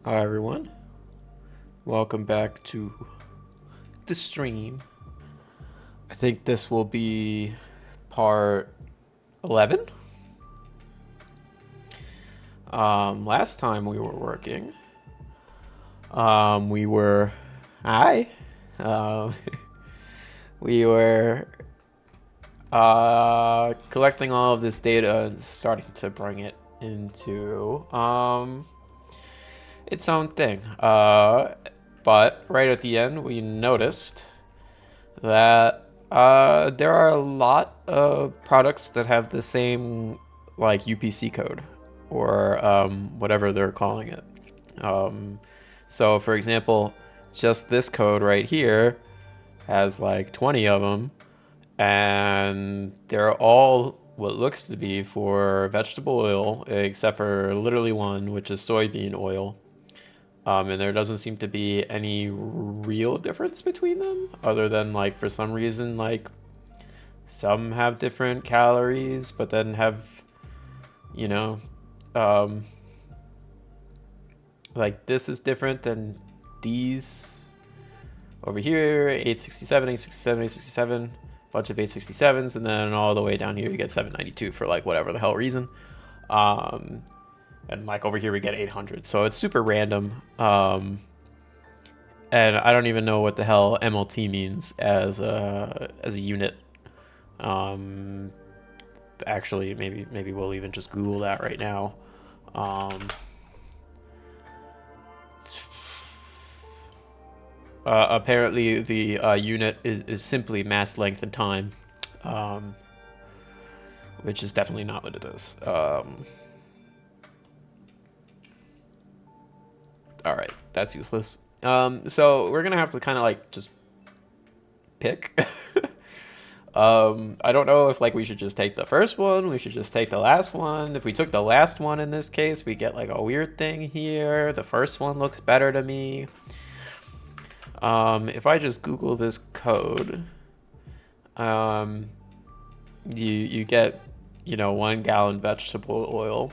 Hi everyone, welcome back to the stream. I think this will be part 11. Last time we were working, we were, hi, um, we were collecting all of this data and starting to bring it into its own thing. But right at the end, we noticed that there are a lot of products that have the same like UPC code or whatever they're calling it. So for example, just this code right here has like 20 of them, and they're all what looks to be for vegetable oil, except for literally one, which is soybean oil. And there doesn't seem to be any real difference between them, other than like for some reason like some have different calories, but then have, you know, um, like this is different than these over here. 867, 867, 867, bunch of 867s, and then all the way down here you get 792 for like whatever the hell reason. Um, and like over here we get 800, so it's super random. And I don't even know what the hell MLT means as a unit. Um, Actually, maybe we'll even just Google that right now. Um, Apparently, the unit is simply mass length and time, um, which is definitely not what it is. All right, that's useless. So we're gonna have to kind of like just pick. I don't know if like we should just take the first one. We should just take the last one. If we took the last one in this case, we get like a weird thing here. The first one looks better to me. If I just Google this code, um, you get 1 gallon vegetable oil.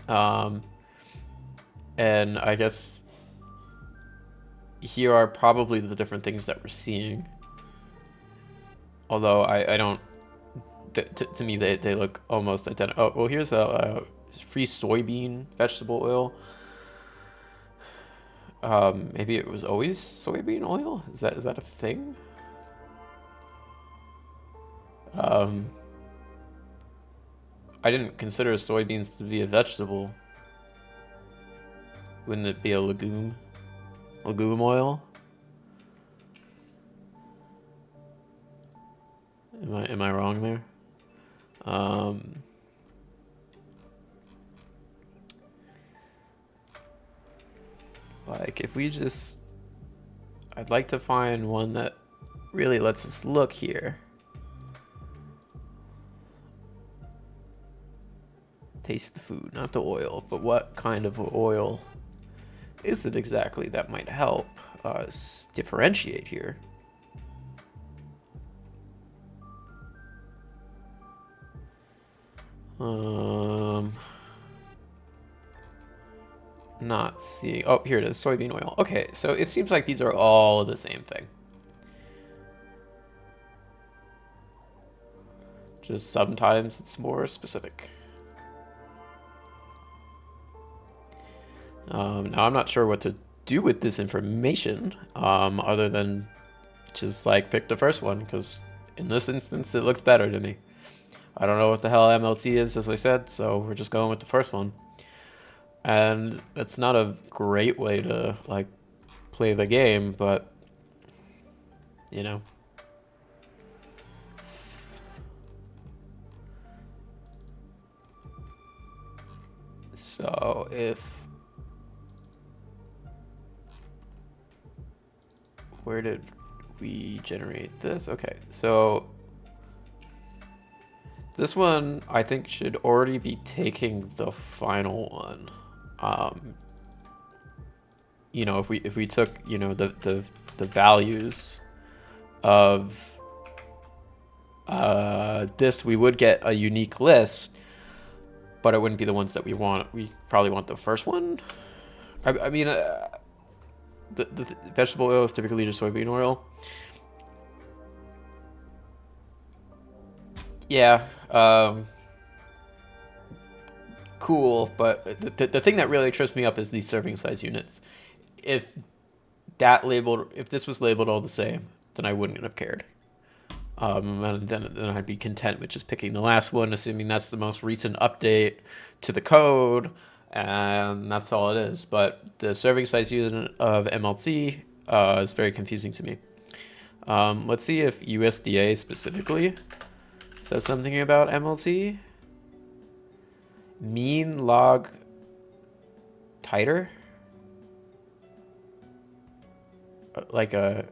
Um, and I guess here are probably the different things that we're seeing. Although I don't, to me they look almost identical. Oh, well, here's a free soybean vegetable oil. Maybe it was always soybean oil. Is that a thing? Um, I didn't consider soybeans to be a vegetable. Wouldn't it be a legume? Legume oil? Am I wrong there? Um, like if we just, I'd like to find one that really lets us look here. Taste the food, not the oil, but what kind of oil is it exactly that might help us differentiate here? Not seeing. Oh, here it is. Soybean oil. Okay, so it seems like these are all the same thing. Just sometimes it's more specific. Now I'm not sure what to do with this information, other than just like pick the first one, because in this instance it looks better to me. I don't know what the hell MLT is, as I said, so we're just going with the first one. And that's not a great way to like play the game, but you know. So if where did we generate this? Okay, so this one I think should already be taking the final one. If we took the values of this, we would get a unique list, but it wouldn't be the ones that we want. We probably want the first one. I mean, the vegetable oil is typically just soybean oil. Yeah. Cool, but the thing that really trips me up is these serving size units. If if this was labeled all the same, then I wouldn't have cared. And then I'd be content with just picking the last one, assuming that's the most recent update to the code, and that's all it is. But the serving size unit of MLT is very confusing to me. Let's see if USDA specifically says something about MLT. Mean log titer? Like a...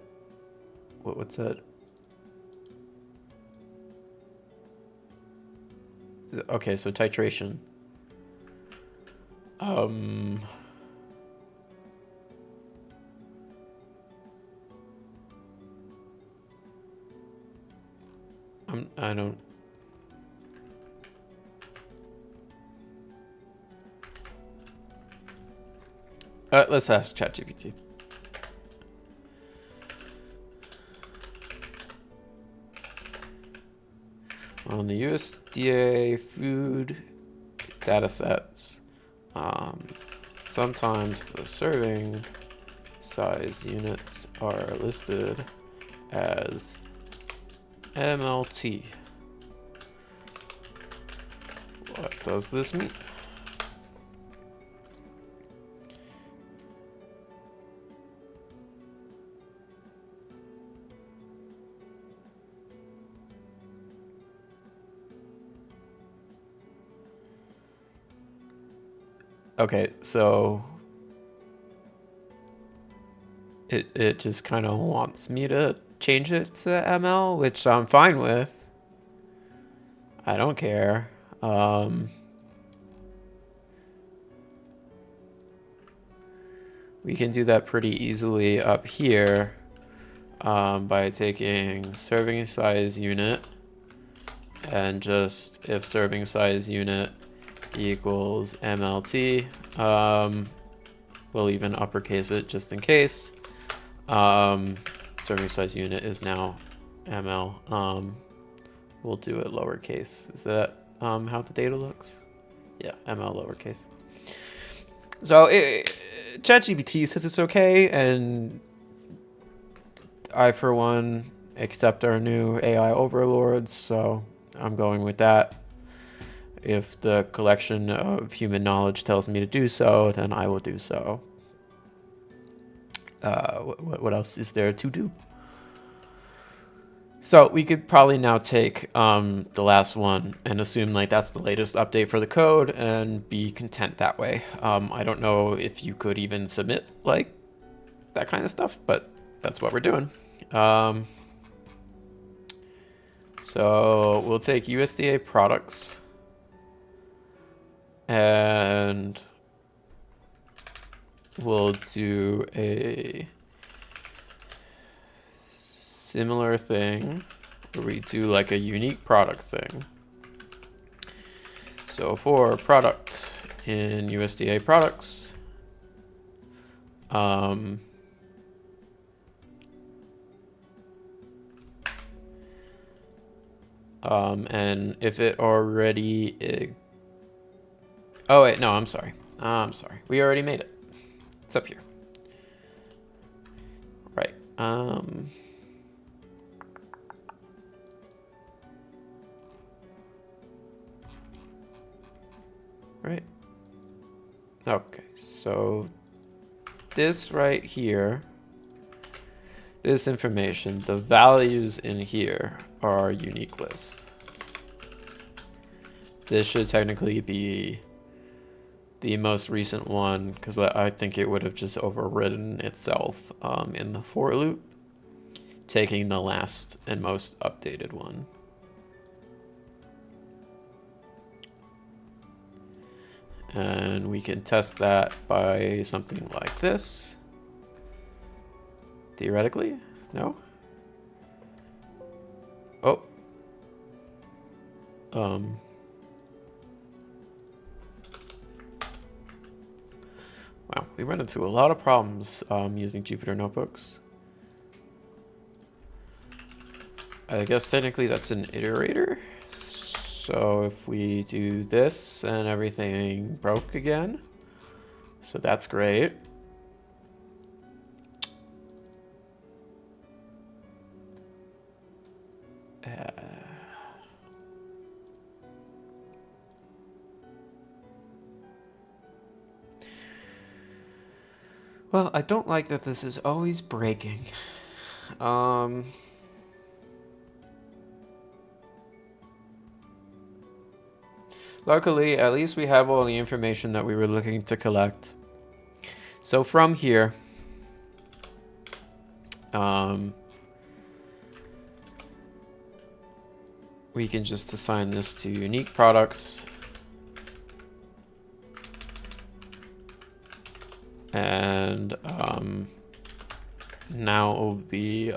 What's that? Okay, so titration. I don't... let's ask ChatGPT. On the USDA food datasets, sometimes the serving size units are listed as MLT. What does this mean? Okay, so it just kind of wants me to change it to ML, which I'm fine with. I don't care. We can do that pretty easily up here by taking serving size unit and just if serving size unit equals MLT, we'll even uppercase it just in case. Serving size unit is now ML. We'll do it lowercase. Is that how the data looks? Yeah, ML lowercase. So ChatGPT says it's okay, and I, for one, accept our new AI overlords, so I'm going with that. If the collection of human knowledge tells me to do so, then I will do so. What else is there to do? So we could probably now take the last one and assume like that's the latest update for the code and be content that way. I don't know if you could even submit like that kind of stuff, but that's what we're doing. So we'll take USDA products and we'll do a similar thing where we do like a unique product thing. So for product in USDA products, and if it already, oh wait, no, I'm sorry. We already made it. It's up here. Right. Right. Okay, so this right here, this information, the values in here are our unique list. This should technically be the most recent one because I think it would have just overridden itself in the for loop, taking the last and most updated one. And we can test that by something like this. Theoretically, no? Oh. Wow, we run into a lot of problems using Jupyter Notebooks. I guess technically that's an iterator. So if we do this and everything broke again, so that's great. Well, I don't like that this is always breaking. Luckily, at least we have all the information that we were looking to collect. So from here, we can just assign this to unique products. And now it will be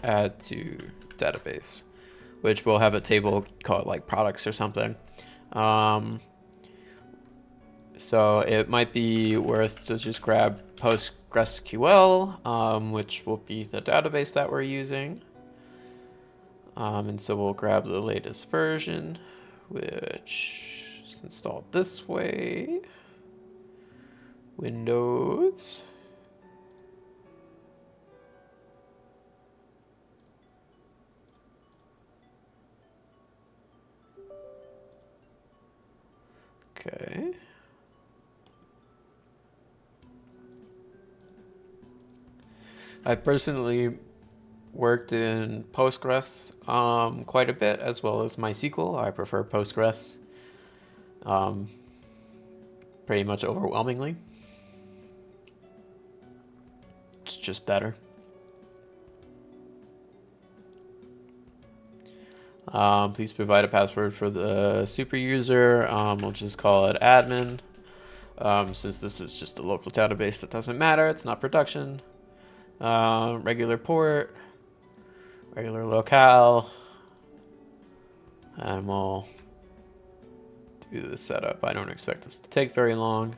add to database, which will have a table called like products or something. So it might be worth to just grab PostgreSQL, which will be the database that we're using. And so we'll grab the latest version, which is installed this way. Windows. Okay. I personally worked in Postgres quite a bit, as well as MySQL. I prefer Postgres pretty much overwhelmingly. It's just better. Please provide a password for the super user. We'll just call it admin. Since this is just a local database, that doesn't matter. It's not production. Regular port, regular locale, and we'll do the setup. I don't expect this to take very long,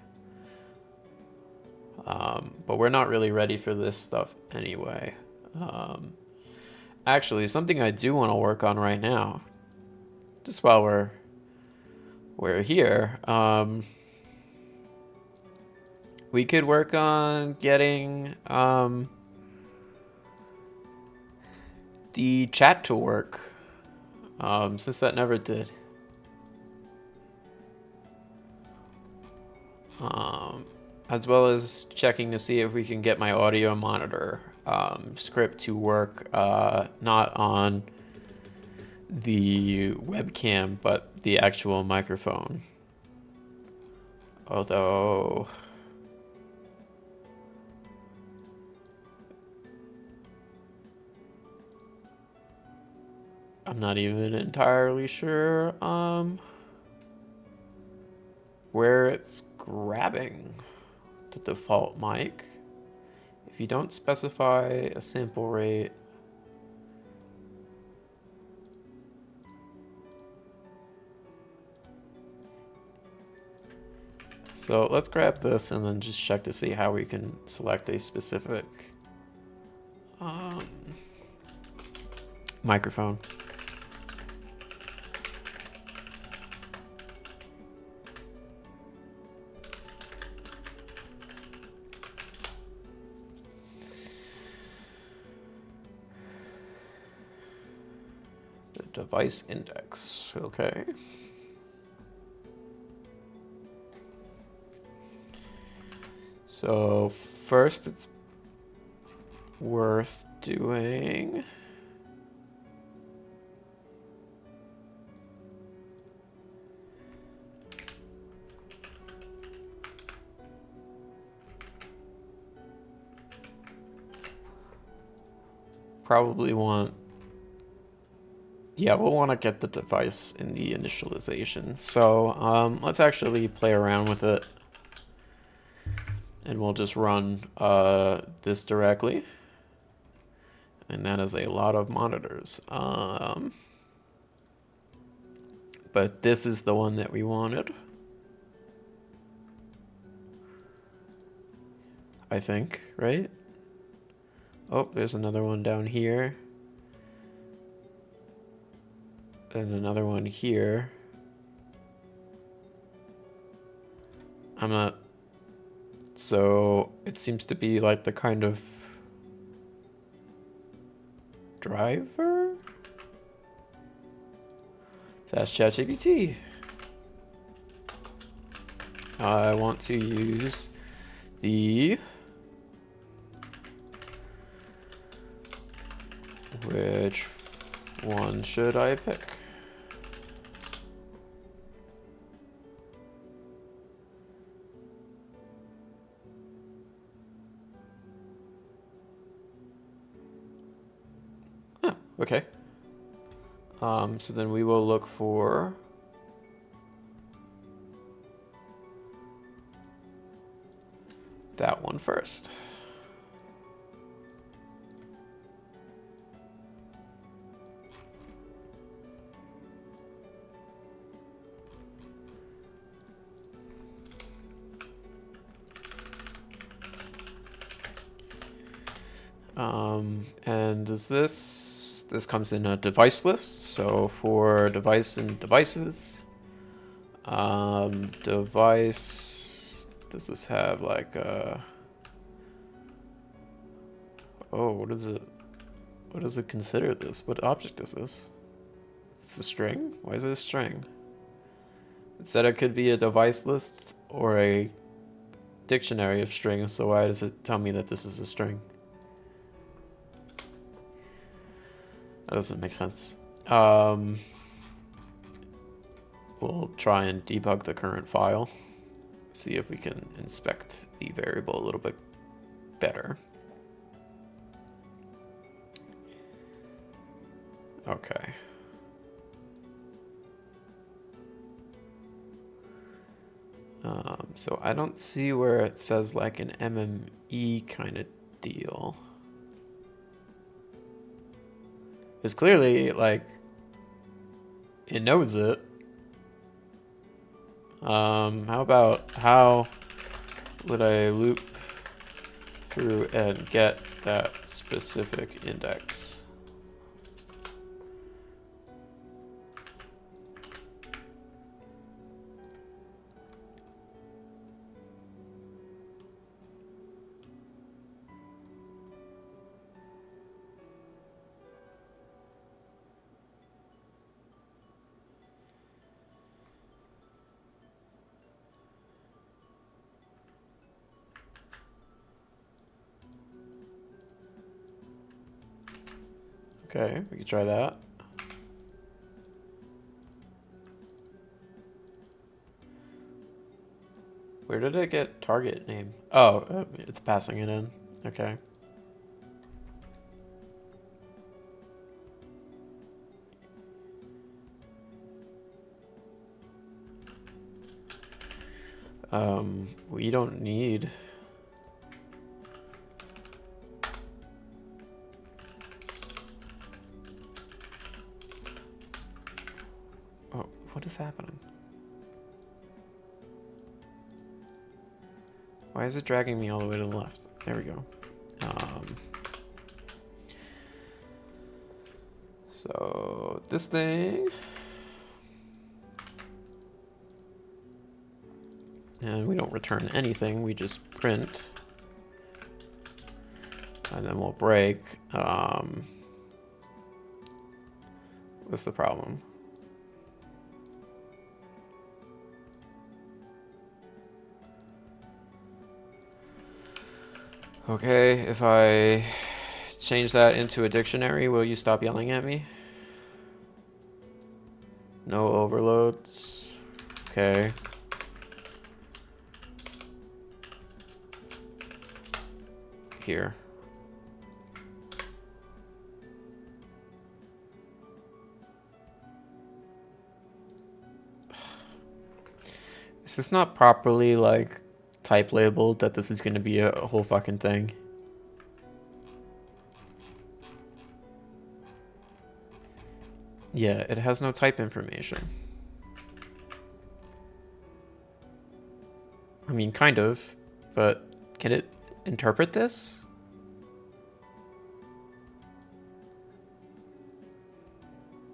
but we're not really ready for this stuff anyway. Actually, something I do want to work on right now, just while we're here, we could work on getting the chat to work, since that never did. As well as checking to see if we can get my audio monitor script to work, not on the webcam, but the actual microphone. Although I'm not even entirely sure where it's grabbing the default mic. If you don't specify a sample rate, so let's grab this and then just check to see how we can select a specific microphone. The device index, okay. So first it's worth doing probably want, yeah, we'll want to get the device in the initialization. So let's actually play around with it. And we'll just run this directly. And that is a lot of monitors. But this is the one that we wanted. I think, right? Oh, there's another one down here. And another one here. I'm not... So it seems to be like the kind of driver? Let's ask ChatGPT. I want to use the... Which one should I pick? Huh, okay. So then we will look for that one first. And does this comes in a device list. So for device and devices, device, does this have like a, oh, what does it consider this? What object is this? Is this a string? Why is it a string? It said it could be a device list or a dictionary of strings, so why does it tell me that this is a string? That doesn't make sense. We'll try and debug the current file, see if we can inspect the variable a little bit better. Okay. So I don't see where it says like an MME kind of deal. Because clearly, like, it knows it. How would I loop through and get that specific index? Okay, we can try that. Where did it get target name? Oh, it's passing it in. Okay. We don't need... Oh, what is happening? Why is it dragging me all the way to the left? There we go. So this thing... And we don't return anything, we just print. And then we'll break. What's the problem? Okay, if I change that into a dictionary, will you stop yelling at me? No overloads. Okay. Here. Is this not properly like type labeled that this is going to be a whole fucking thing? Yeah, it has no type information. I mean, kind of, but can it interpret this?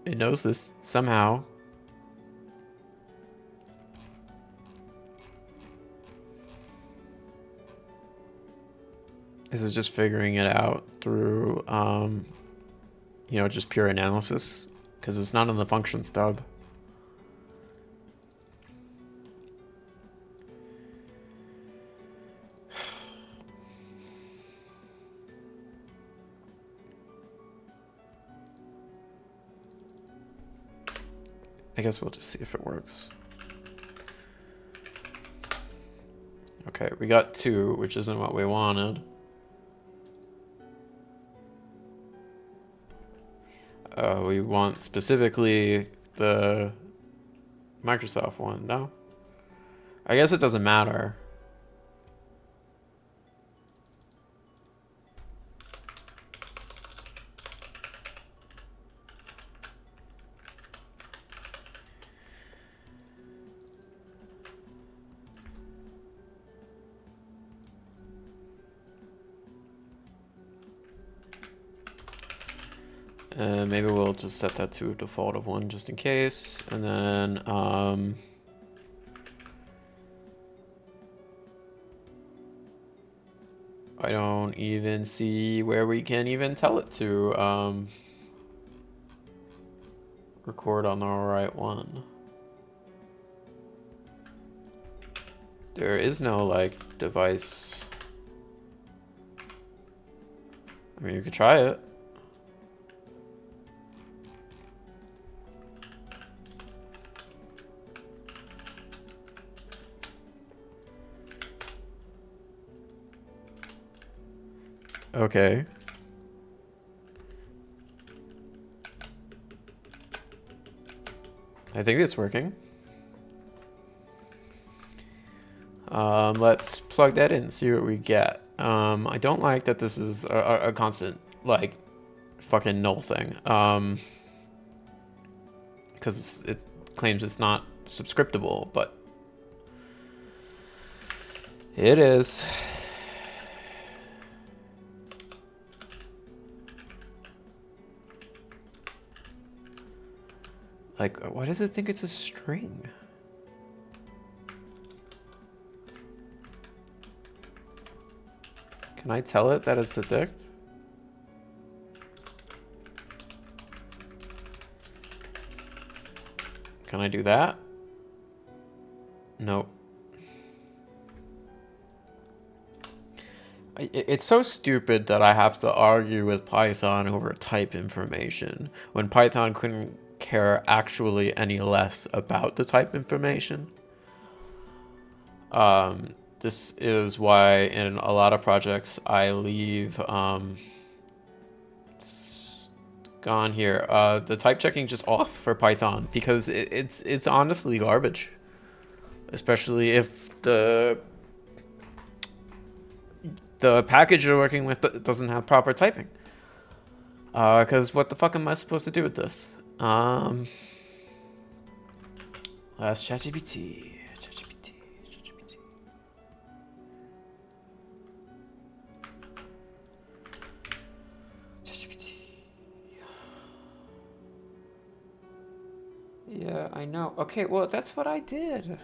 It knows this somehow. This is just figuring it out through, you know, just pure analysis, because it's not in the function stub. I guess we'll just see if it works. Okay, we got 2, which isn't what we wanted. We want specifically the Microsoft one, no? I guess it doesn't matter. Maybe we'll just set that to a default of 1 just in case. And then, I don't even see where we can even tell it to record on the right one. There is no like device. I mean, you could try it. Okay. I think it's working. Let's plug that in and see what we get. I don't like that this is a constant, like, fucking null thing. Because it claims it's not subscriptable, but it is. Like, why does it think it's a string? Can I tell it that it's a dict? Can I do that? Nope. It's so stupid that I have to argue with Python over type information when Python couldn't care actually any less about the type information. This is why in a lot of projects I leave, it's gone here, the type checking just off for Python because it's honestly garbage, especially if the package you're working with doesn't have proper typing. Because what the fuck am I supposed to do with this? Last ChatGPT. Yeah, I know. Okay, well, that's what I did.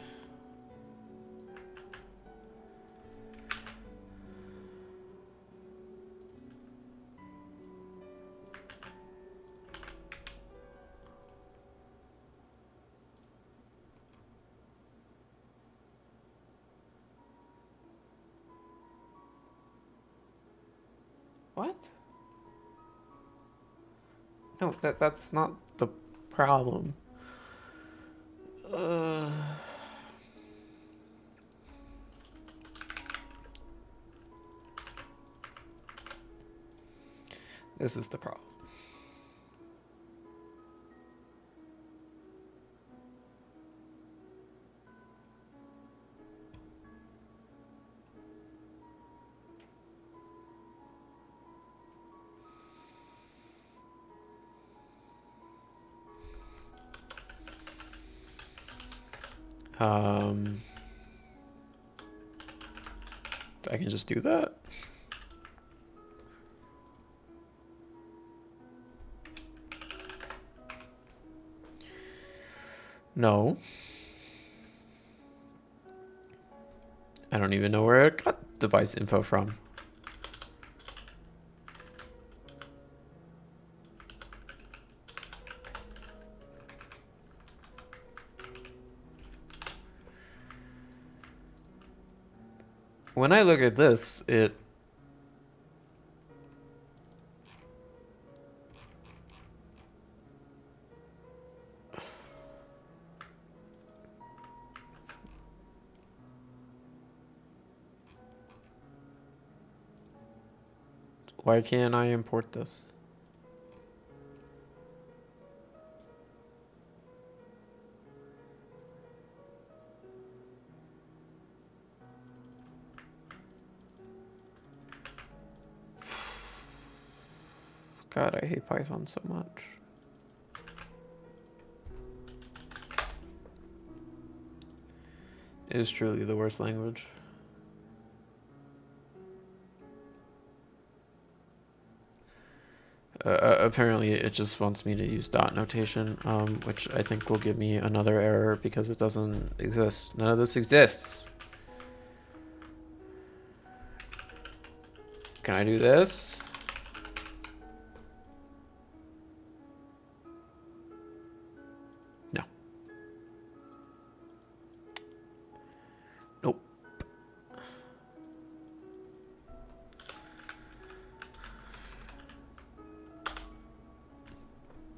What? No, that's not the problem. This is the problem. I can just do that. No. I don't even know where it got device info from. When I look at this, it... Why can't I import this? God, I hate Python so much. It is truly the worst language. Apparently, it just wants me to use dot notation, which I think will give me another error because it doesn't exist. None of this exists. Can I do this? No. Nope.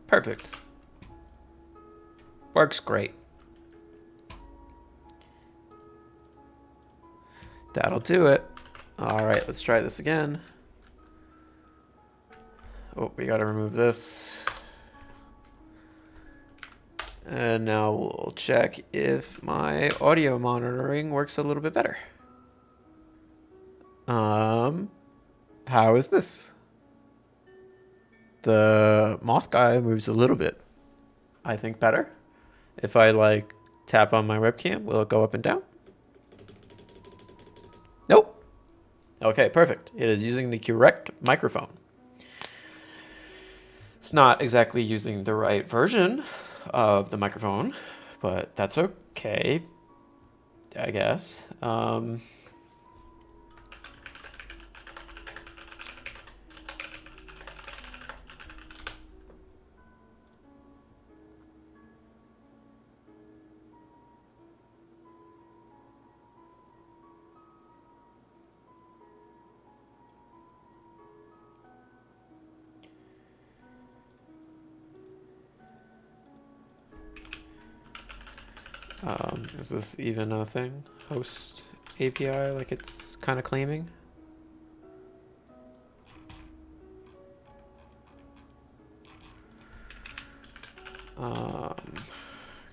Perfect. Works great. That'll do it. All right, let's try this again. Oh, we gotta remove this. And now we'll check if my audio monitoring works a little bit better. How is this? The moth guy moves a little bit. I think better. If I like tap on my webcam, will it go up and down? Nope. Okay, perfect. It is using the correct microphone. It's not exactly using the right version of the microphone, but that's okay, I guess. Is this even a thing? Host API, like it's kind of claiming?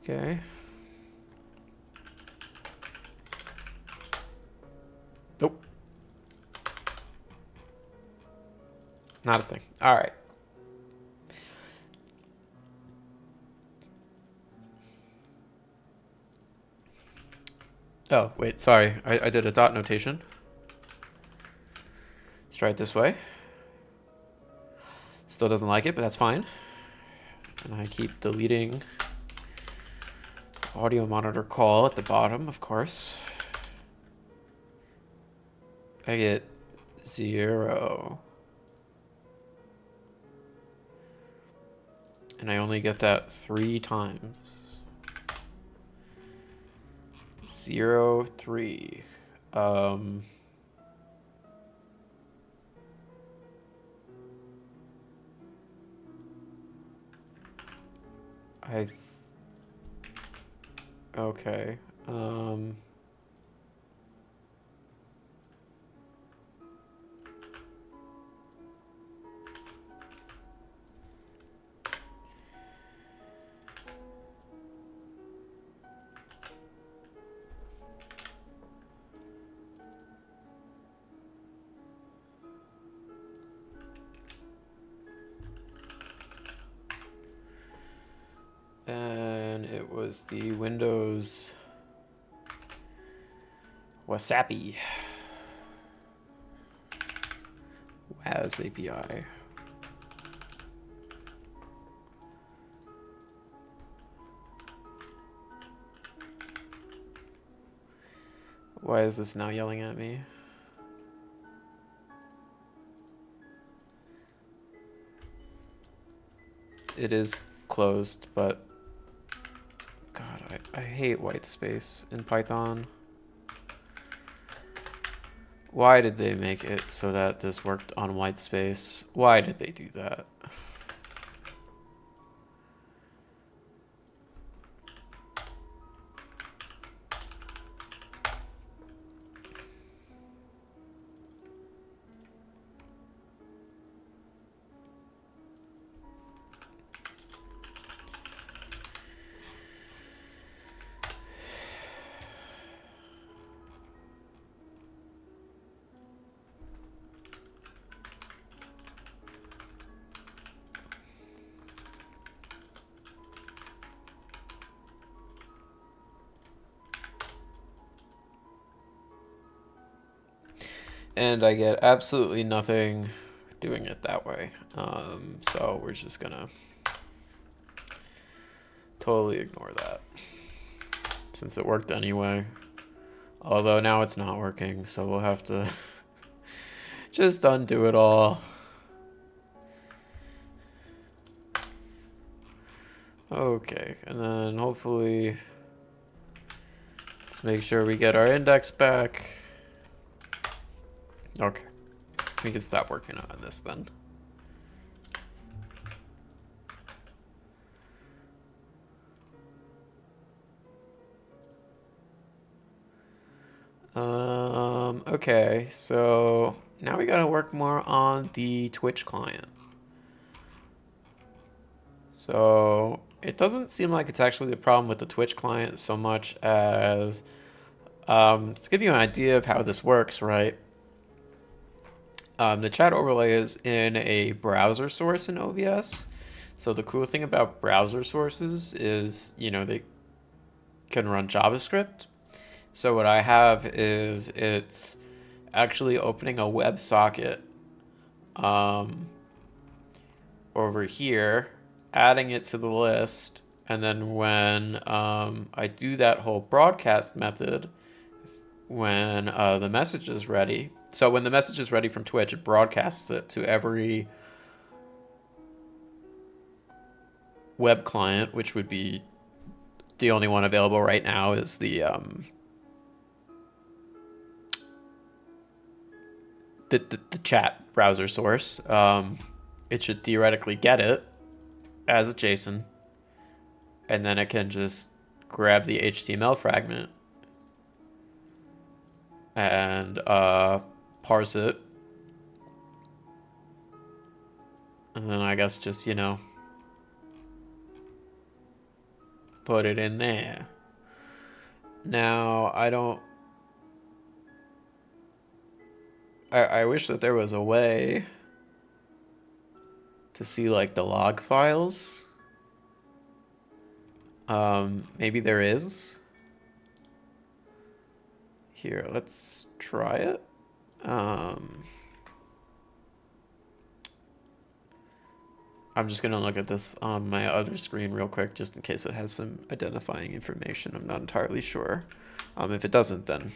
Okay. Nope. Not a thing. All right. Oh, wait, sorry. I did a dot notation. Let's try it this way. Still doesn't like it, but that's fine. And I keep deleting audio monitor call at the bottom, of course. I get 0. And I only get that 3 times. 0, 3. Okay. And it was the Windows Wasabi. as API. Why is this now yelling at me? It is closed, but God, I hate white space in Python. Why did they make it so that this worked on white space? Why did they do that? And I get absolutely nothing doing it that way. So we're just gonna totally ignore that since it worked anyway. Although now it's not working, so we'll have to just undo it all. Okay, and then hopefully let's make sure we get our index back. Okay, we can stop working on this then. Okay, so now we gotta work more on the Twitch client. So it doesn't seem like it's actually the problem with the Twitch client so much as, to give you an idea of how this works, right? The chat overlay is in a browser source in OBS. So the cool thing about browser sources is, they can run JavaScript. So what I have is it's actually opening a WebSocket over here, adding it to the list, and then when I do that whole broadcast method, when the message is ready, so when the message is ready from Twitch, it broadcasts it to every web client, which would be the only one available right now is the chat browser source. It should theoretically get it as a JSON, and then it can just grab the HTML fragment and parse it, and then I guess just put it in there. Now I wish that there was a way to see like the log files. Maybe there is. Here, let's try it. I'm just gonna look at this on my other screen real quick, just in case it has some identifying information. I'm not entirely sure. If it doesn't, then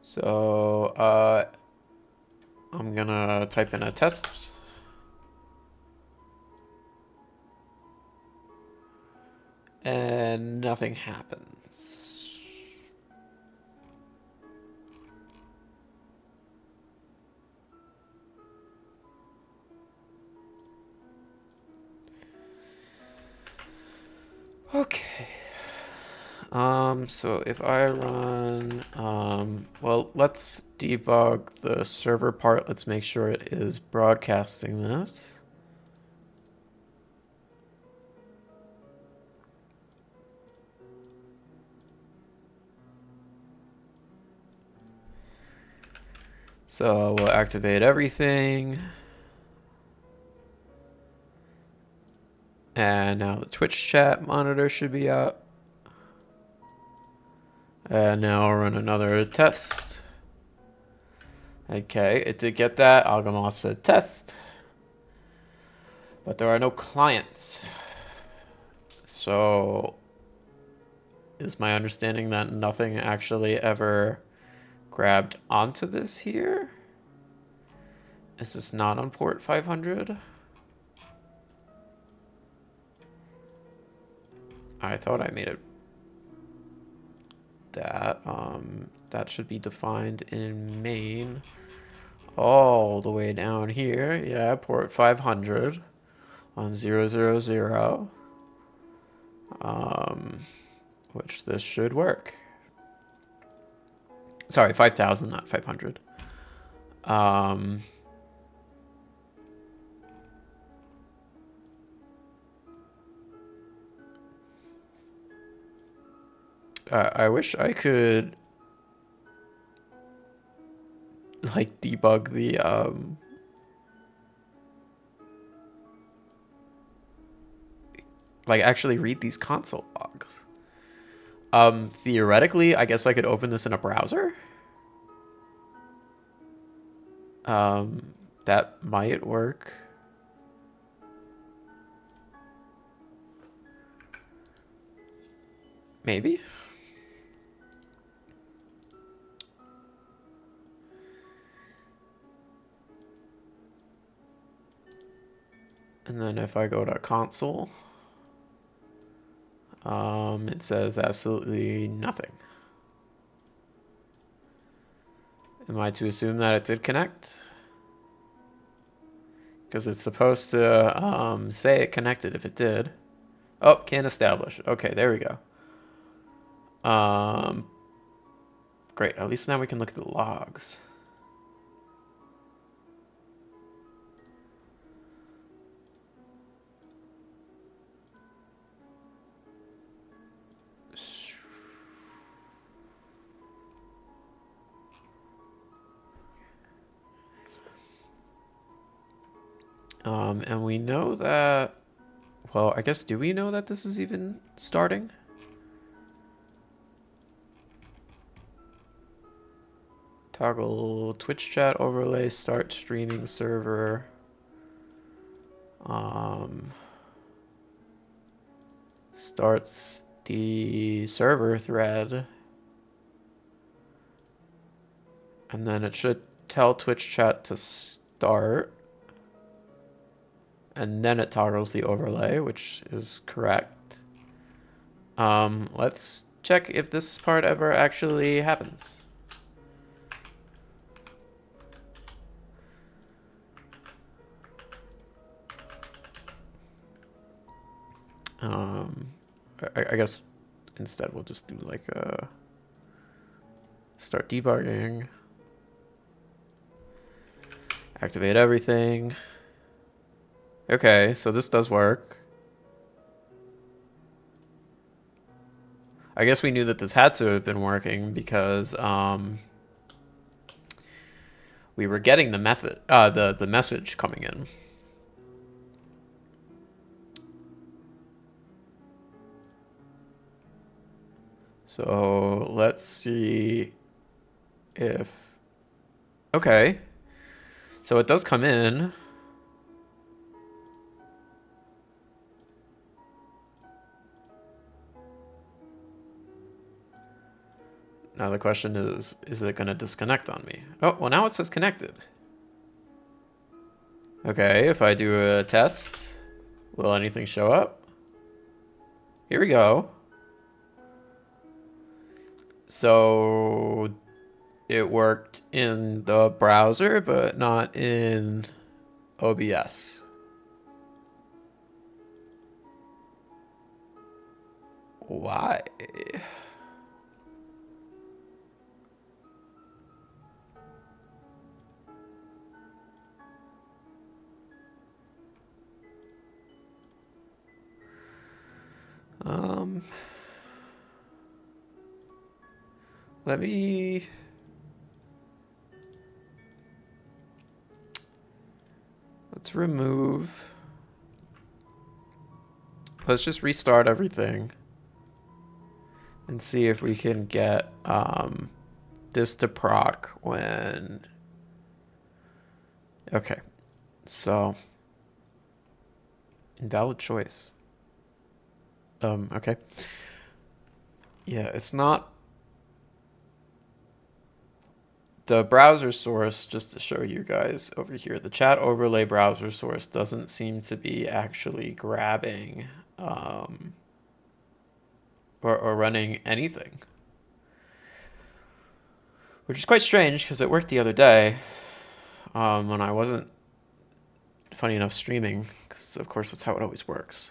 so I'm gonna type in a test. And nothing happens. Okay. So if I run, well, let's debug the server part. Let's make sure it is broadcasting this. So we'll activate everything. And now the Twitch chat monitor should be up. And now I'll run another test. Okay, it did get that. Algamoth said test. But there are no clients. So is my understanding that nothing actually ever grabbed onto this here? Is this not on port 500? I thought I made it that. That should be defined in main all the way down here. Yeah, port 500 on 000. Which this should work. Sorry, 5,000, not 500. I wish I could like debug the like actually read these console logs. Theoretically, I guess I could open this in a browser. That might work. Maybe. And then if I go to console, it says absolutely nothing. Am I to assume that it did connect? Because it's supposed to say it connected if it did. Oh, can't establish. Okay, there we go. Great. At least now we can look at the logs. And we know that, well, I guess, do we know that this is even starting? Toggle Twitch chat overlay, start streaming server. Starts the server thread. And then it should tell Twitch chat to start. And then it toggles the overlay, which is correct. Let's check if this part ever actually happens. I guess instead we'll just do like a start debugging, activate everything. Okay, so this does work. I guess we knew that this had to have been working because we were getting the the message coming in. So let's see if, okay. So it does come in. Now the question is it going to disconnect on me? Oh, well now it says connected. Okay, if I do a test, will anything show up? Here we go. So it worked in the browser, but not in OBS. Why? Let me Let's remove. Let's just restart everything and see if we can get this to proc when. Okay, so invalid choice. Okay. Yeah, it's not the browser source, just to show you guys over here, the chat overlay browser source doesn't seem to be actually grabbing or running anything. Which is quite strange because it worked the other day when I wasn't, funny enough, streaming, because of course that's how it always works.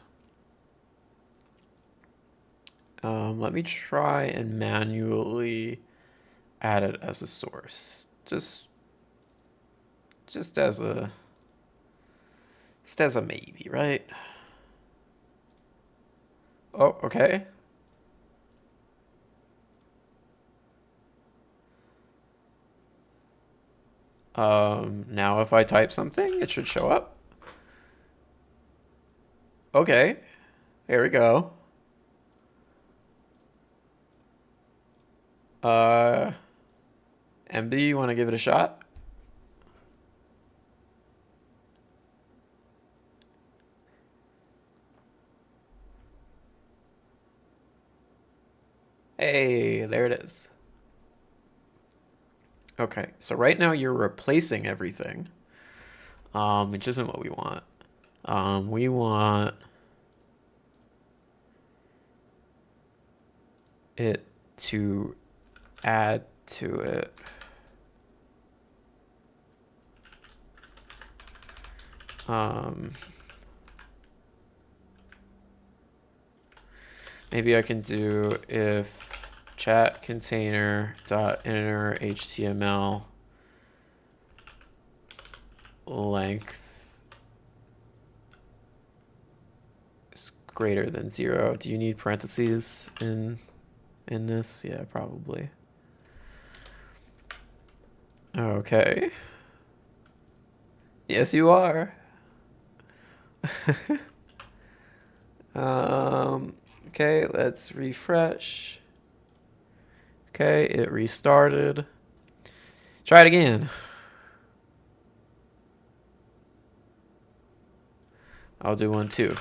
Let me try and manually add it as a source. Just as a maybe, right? Oh, okay. Now if I type something, it should show up. Okay, there we go. MD, you want to give it a shot? Hey, there it is. Okay, so right now you're replacing everything, which isn't what we want. We want it to add to it. Maybe I can do if chat container dot inner HTML length is greater than 0. Do you need parentheses in this? Yeah, probably. Okay. Yes, you are. Okay, let's refresh. Okay, it restarted. Try it again. I'll do one too.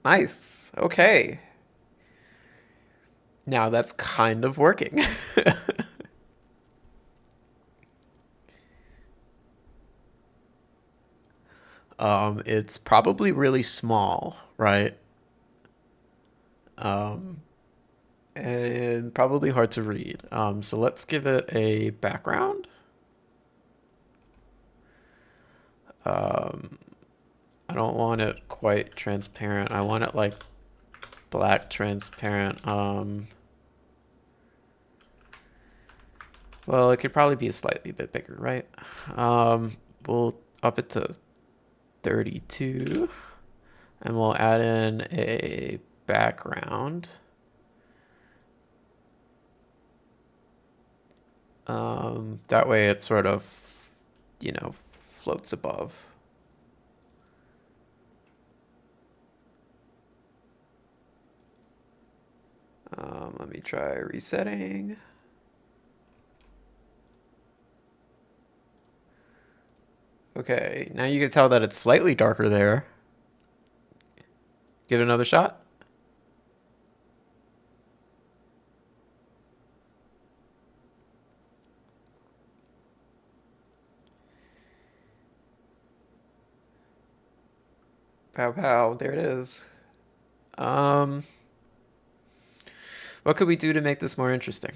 Nice. Okay. Now that's kind of working. It's probably really small, right? And probably hard to read. So let's give it a background. I don't want it quite transparent. I want it like black transparent. Well, it could probably be a slightly bit bigger, right? We'll up it to 32 and we'll add in a background. That way it sort of, you know, floats above. Let me try resetting. Okay, now you can tell that it's slightly darker there. Give it another shot. Pow pow, there it is. What could we do to make this more interesting?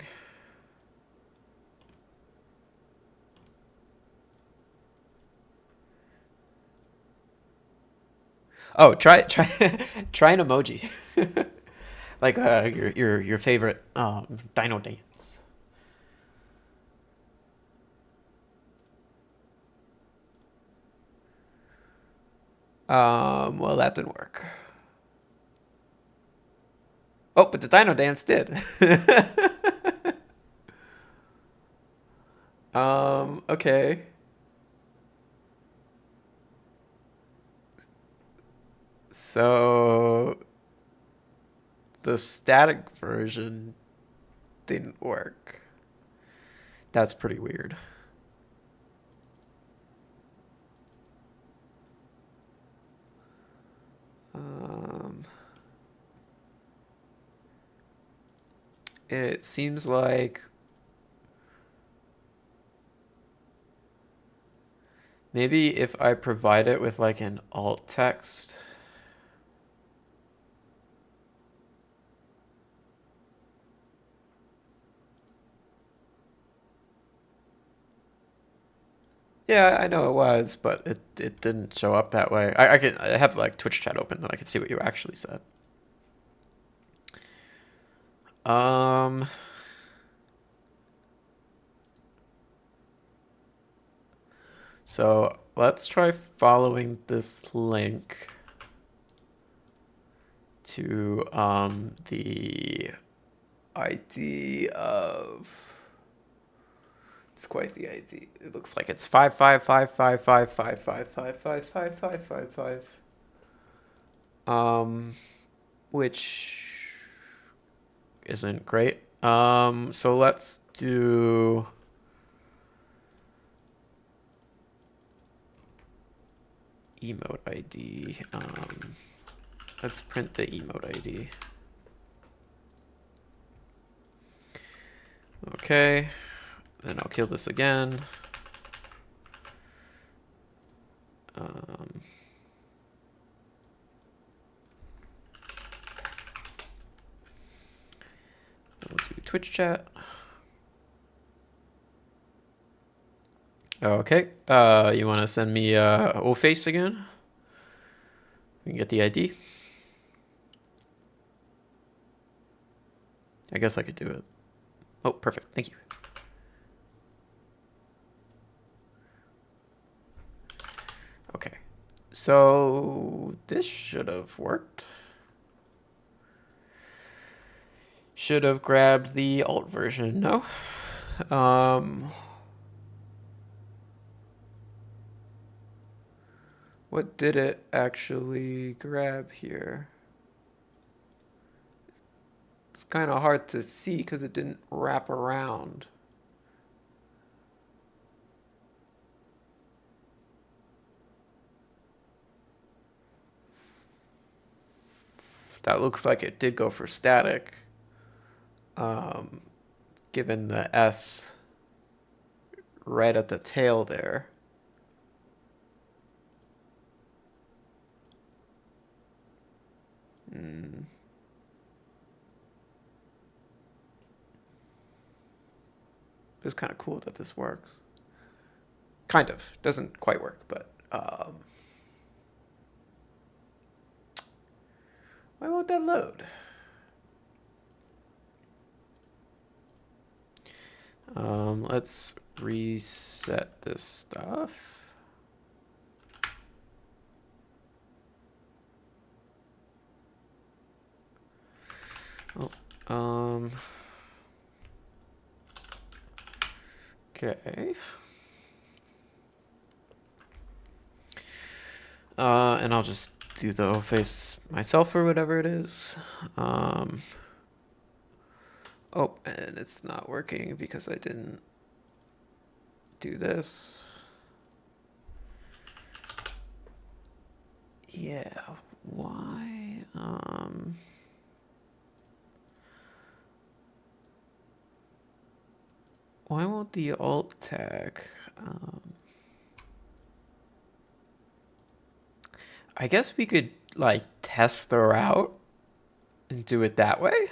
Oh, try an emoji. Like your favorite dino dance. Well, that didn't work. Oh, but the dino dance did. Okay. So the static version didn't work. That's pretty weird. Um, it seems like maybe if I provide it with like an alt text. Yeah, I know it was, but it didn't show up that way. I have like Twitch chat open, and I can see what you actually said. Um, so let's try following this link to the ID of. It's quite the ID. It looks like it's 5555555555555. Which isn't great. So let's do emote ID. Let's print the emote ID. Okay, then I'll kill this again. Let's do Twitch chat. Okay, you want to send me O-Face again? We can get the ID. I guess I could do it. Oh, perfect. Thank you. Okay. So this should have worked. Should have grabbed the alt version, no? What did it actually grab here? It's kind of hard to see because it didn't wrap around. That looks like it did go for static, given the S right at the tail there. It's kind of cool that this works. Kind of. Doesn't quite work, but why won't that load? Let's reset this stuff. Oh, okay. And I'll just do the O-Face myself or whatever it is. Oh, and it's not working because I didn't do this. Yeah, why? Why won't the alt tag? I guess we could like test the route and do it that way.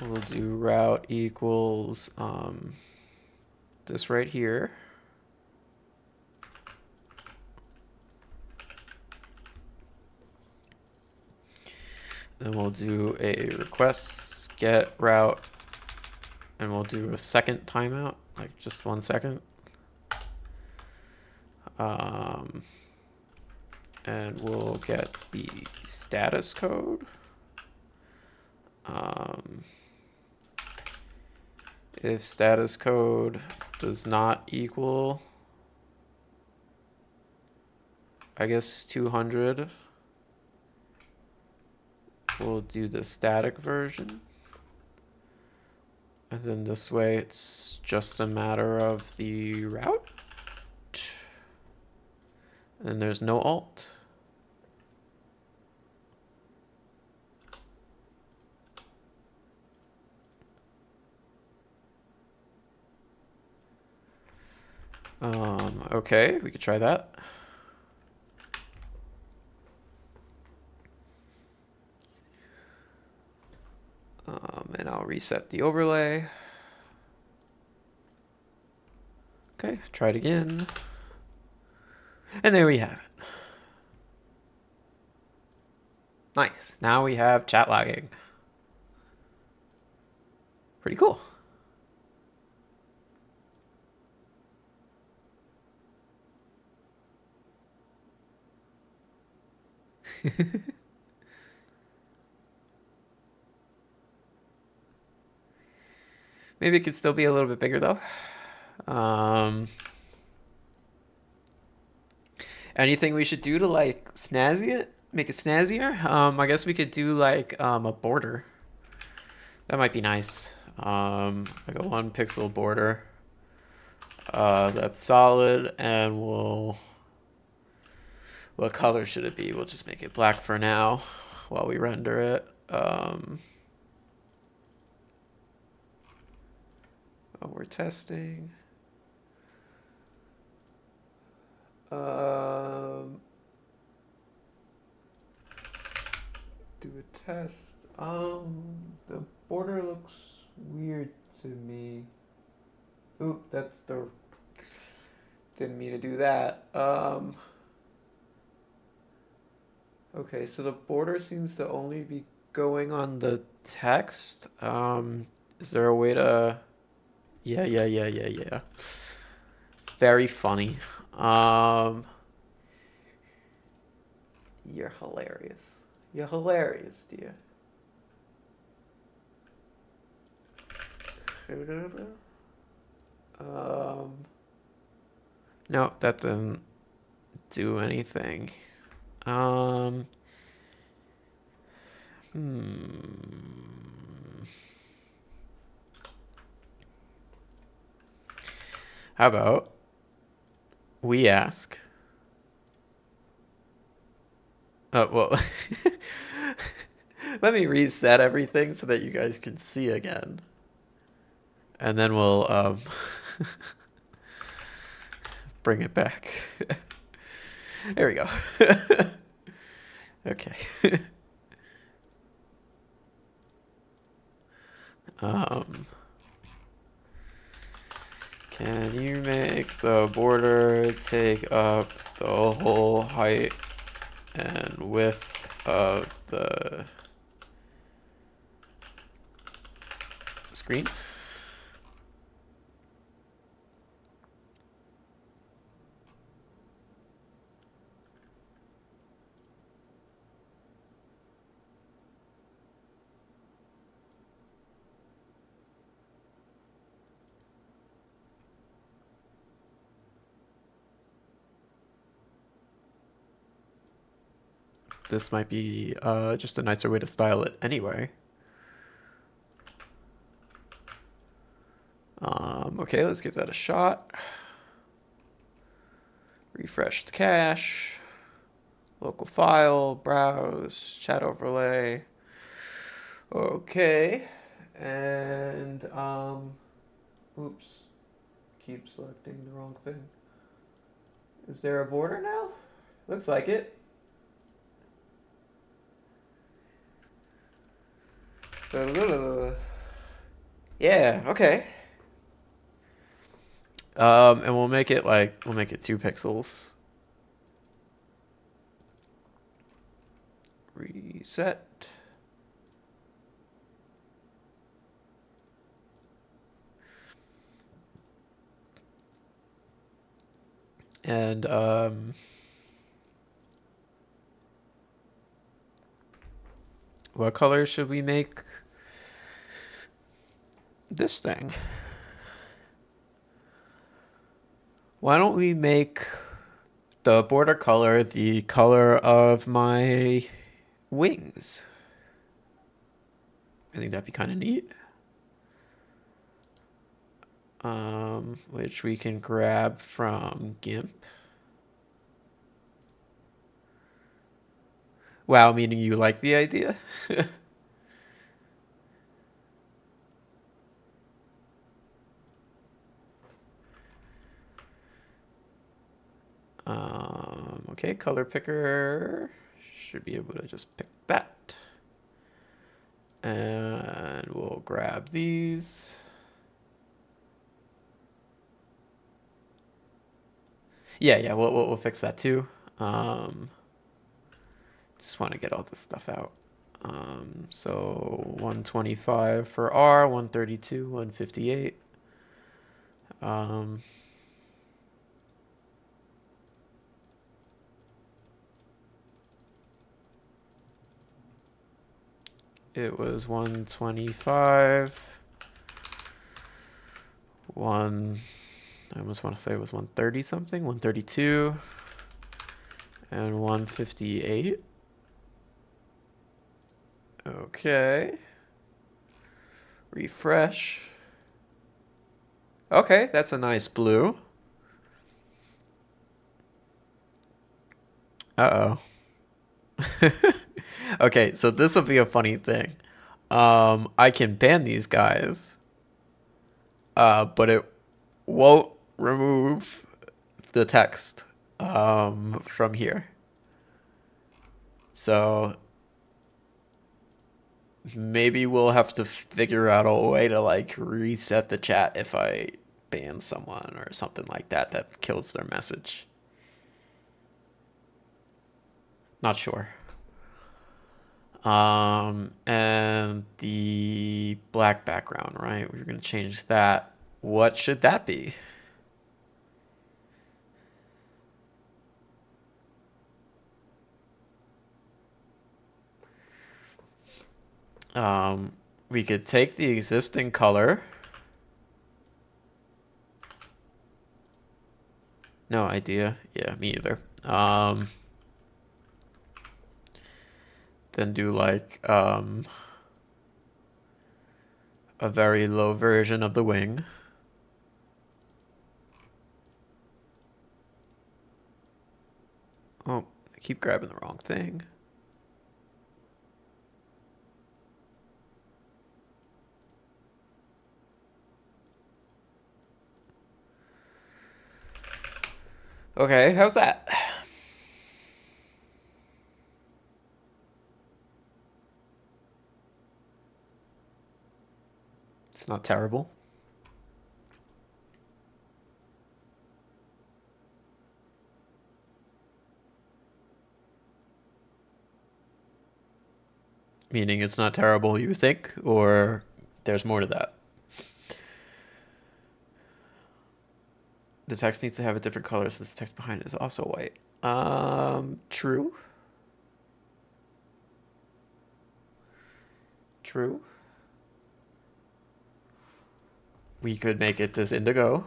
We'll do route equals this right here. and we'll do a request get route, and we'll do a second timeout, like just 1 second. And we'll get the status code. If status code does not equal, I guess 200, we'll do the static version. And then this way it's just a matter of the route. And there's no alt. Okay, we could try that. And I'll reset the overlay. Okay, try it again. And there we have it. Nice. Now we have chat lagging. Pretty cool. Maybe it could still be a little bit bigger though. Anything we should do to like snazzy it? Make it snazzier? I guess we could do like a border. That might be nice. Like a 1 pixel border. That's solid, and what color should it be? We'll just make it black for now while we render it. We're testing. Do a test. The border looks weird to me. Oop, that's the... Didn't mean to do that. Okay, so the border seems to only be going on the text. Is there a way to... Yeah. Very funny. You're hilarious. You're hilarious, dear. No, that didn't do anything. How about we ask? Oh, well, let me reset everything so that you guys can see again. And then we'll bring it back. There we go. Okay. Can you make the border take up the whole height and width of the screen? This might be just a nicer way to style it anyway. Okay, let's give that a shot. Refresh the cache. Local file, browse, chat overlay. Okay. And, oops. Keep selecting the wrong thing. Is there a border now? Looks like it. Yeah, okay. And we'll make it 2 pixels. Reset. And what color should we make this thing? Why don't we make the border color the color of my wings? I think that'd be kind of neat. Which we can grab from GIMP. Wow, meaning you like the idea? Okay, color picker should be able to just pick that. And we'll grab these. Yeah, we'll fix that too. Just want to get all this stuff out. So 125 for R, 132, 158. It was 125. I almost want to say it was 130 something, 132, and 158. Okay. Refresh. Okay, that's a nice blue. Uh-oh. Okay, so this will be a funny thing. I can ban these guys, but it won't remove the text from here. So maybe we'll have to figure out a way to like reset the chat if I ban someone or something like that that kills their message. Not sure. And the black background, right? We're gonna change that. What should that be? We could take the existing color. No idea. Yeah, me either. Then do like a very low version of the wing. Oh, I keep grabbing the wrong thing. Okay, how's that? It's not terrible. Meaning it's not terrible, you think, or there's more to that? The text needs to have a different color so the text behind it is also white. True. True. We could make it this indigo.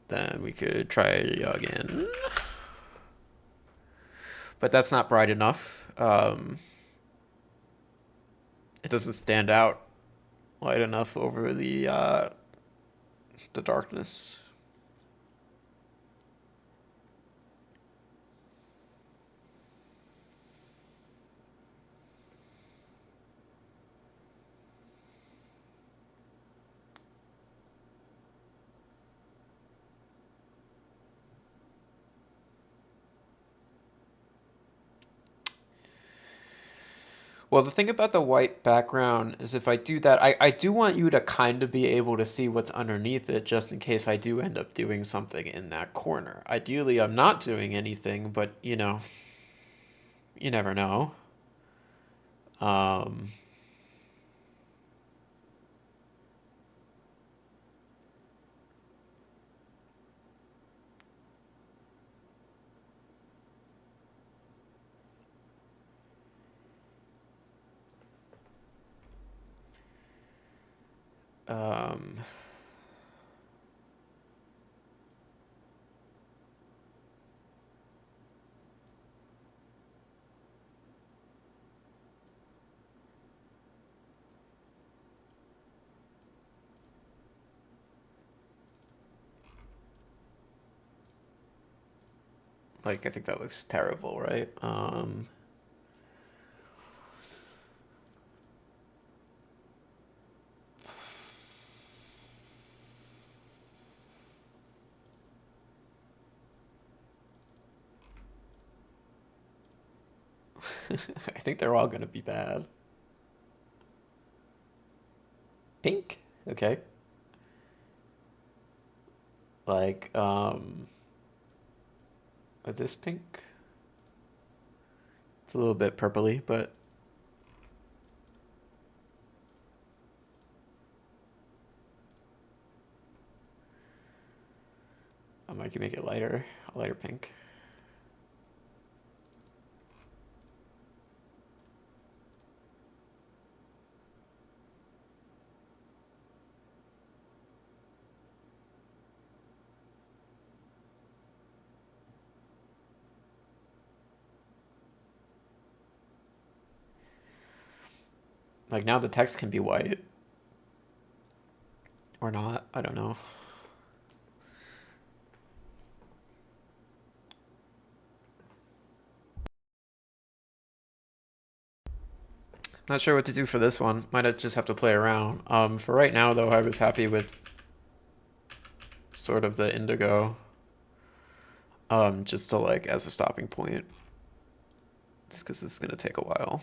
Then we could try again. But that's not bright enough. It doesn't stand out light enough over the darkness. Well, the thing about the white background is if I do that, I do want you to kind of be able to see what's underneath it just in case I do end up doing something in that corner. Ideally, I'm not doing anything, but you know, you never know. Um, Um, like, I think that looks terrible, right? I think they're all gonna be bad. Pink? Okay. Like, this pink? It's a little bit purpley, but I might make it lighter, a lighter pink. Like now the text can be white or not. I don't know. Not sure what to do for this one. Might just have to play around. For right now though, I was happy with sort of the indigo. Just to like as a stopping point. Just because this is gonna take a while.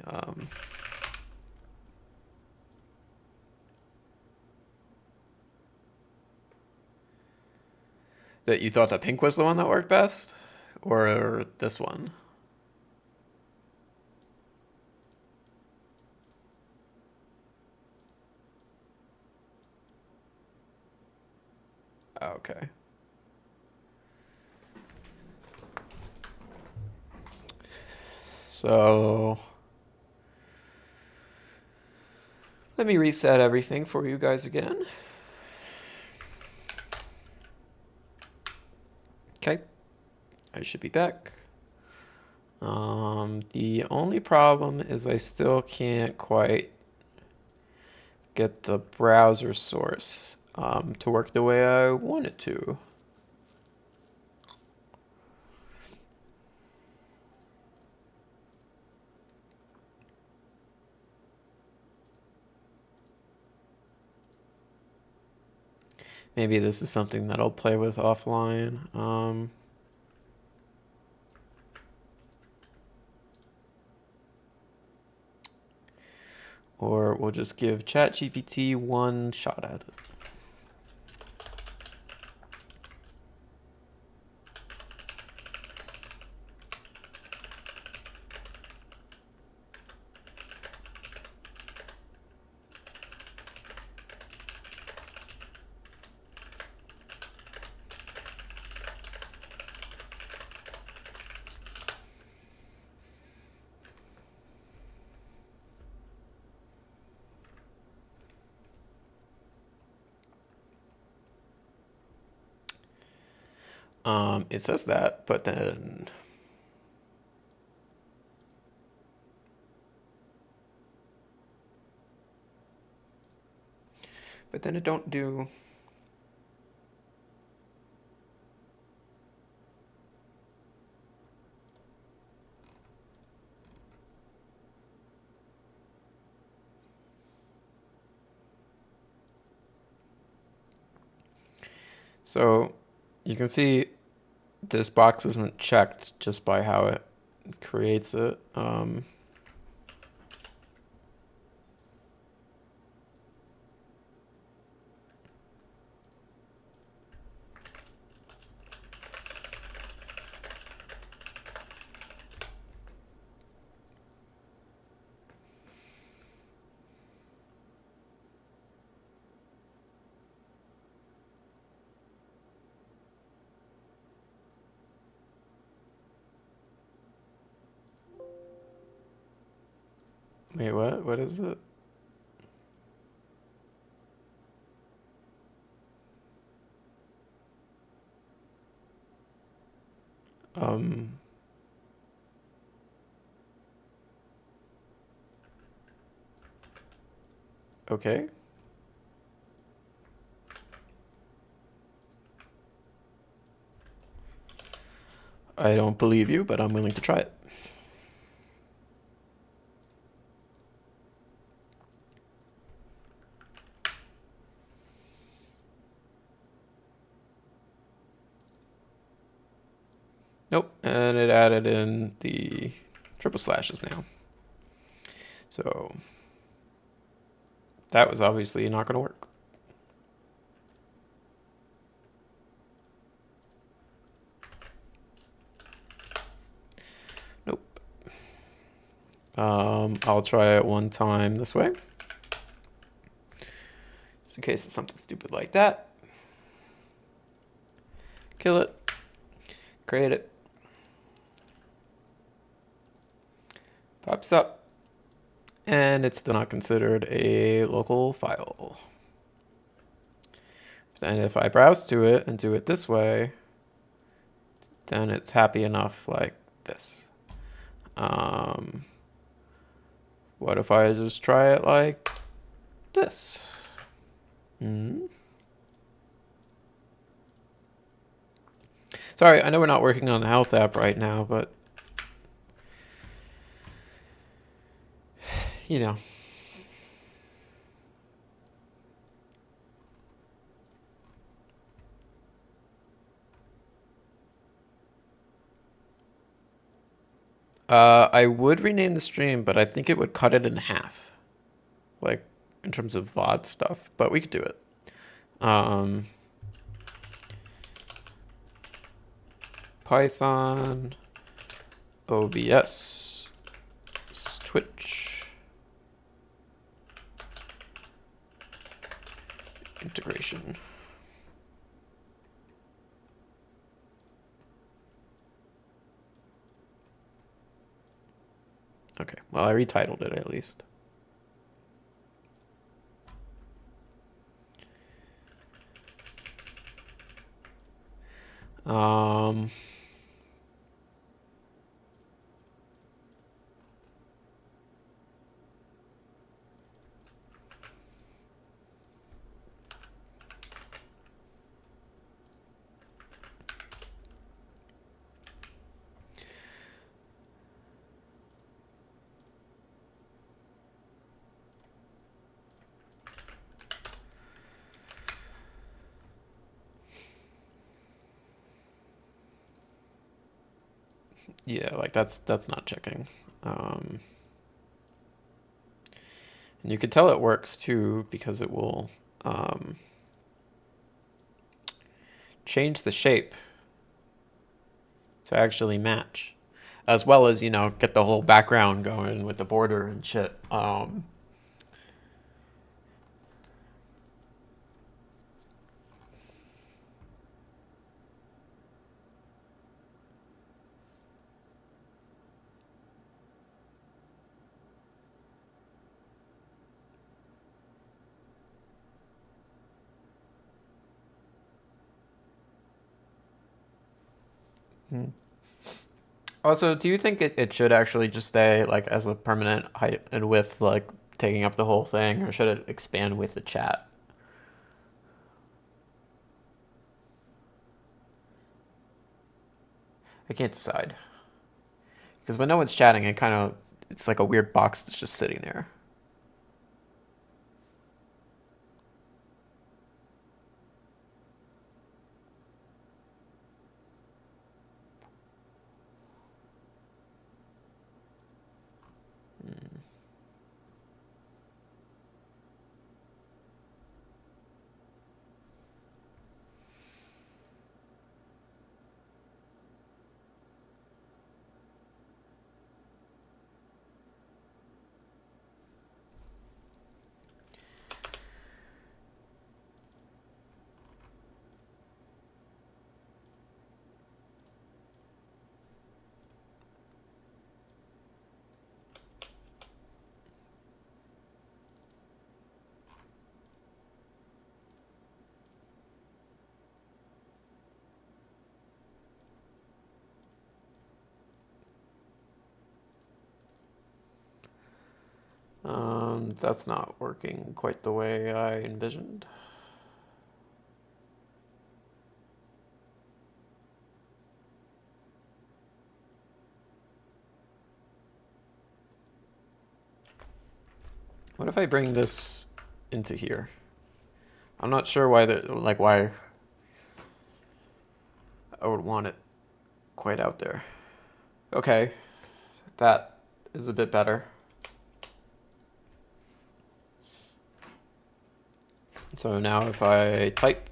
Um, that you thought that pink was the one that worked best, or this one? Oh, okay. So let me reset everything for you guys again. Okay, I should be back. The only problem is I still can't quite get the browser source to work the way I want it to. Maybe this is something that I'll play with offline. Or we'll just give ChatGPT one shot at it. It says that, but then it don't do. So you can see this box isn't checked just by how it creates it. Wait, what? What is it? Um, okay. I don't believe you, but I'm willing to try it. Nope, and it added in the triple slashes now. So that was obviously not going to work. Nope. I'll try it one time this way. Just in case it's something stupid like that. Kill it. Create it. Pops up. And it's still not considered a local file. And if I browse to it and do it this way, then it's happy enough like this. What if I just try it like this? Sorry, I know we're not working on the health app right now, but you know. I would rename the stream, but I think it would cut it in half, like in terms of VOD stuff. But we could do it. Python, OBS, Twitch, integration. Okay, well, I retitled it at least. Yeah, like that's not checking. And you can tell it works too because it will change the shape to actually match, as well as, you know, get the whole background going with the border and shit. Also, do you think it should actually just stay like as a permanent height and width, like taking up the whole thing, or should it expand with the chat? I can't decide. Because when no one's chatting, it's like a weird box that's just sitting there. That's not working quite the way I envisioned. What if I bring this into here? I'm not sure why why I would want it quite out there. Okay, that is a bit better. So now if I type,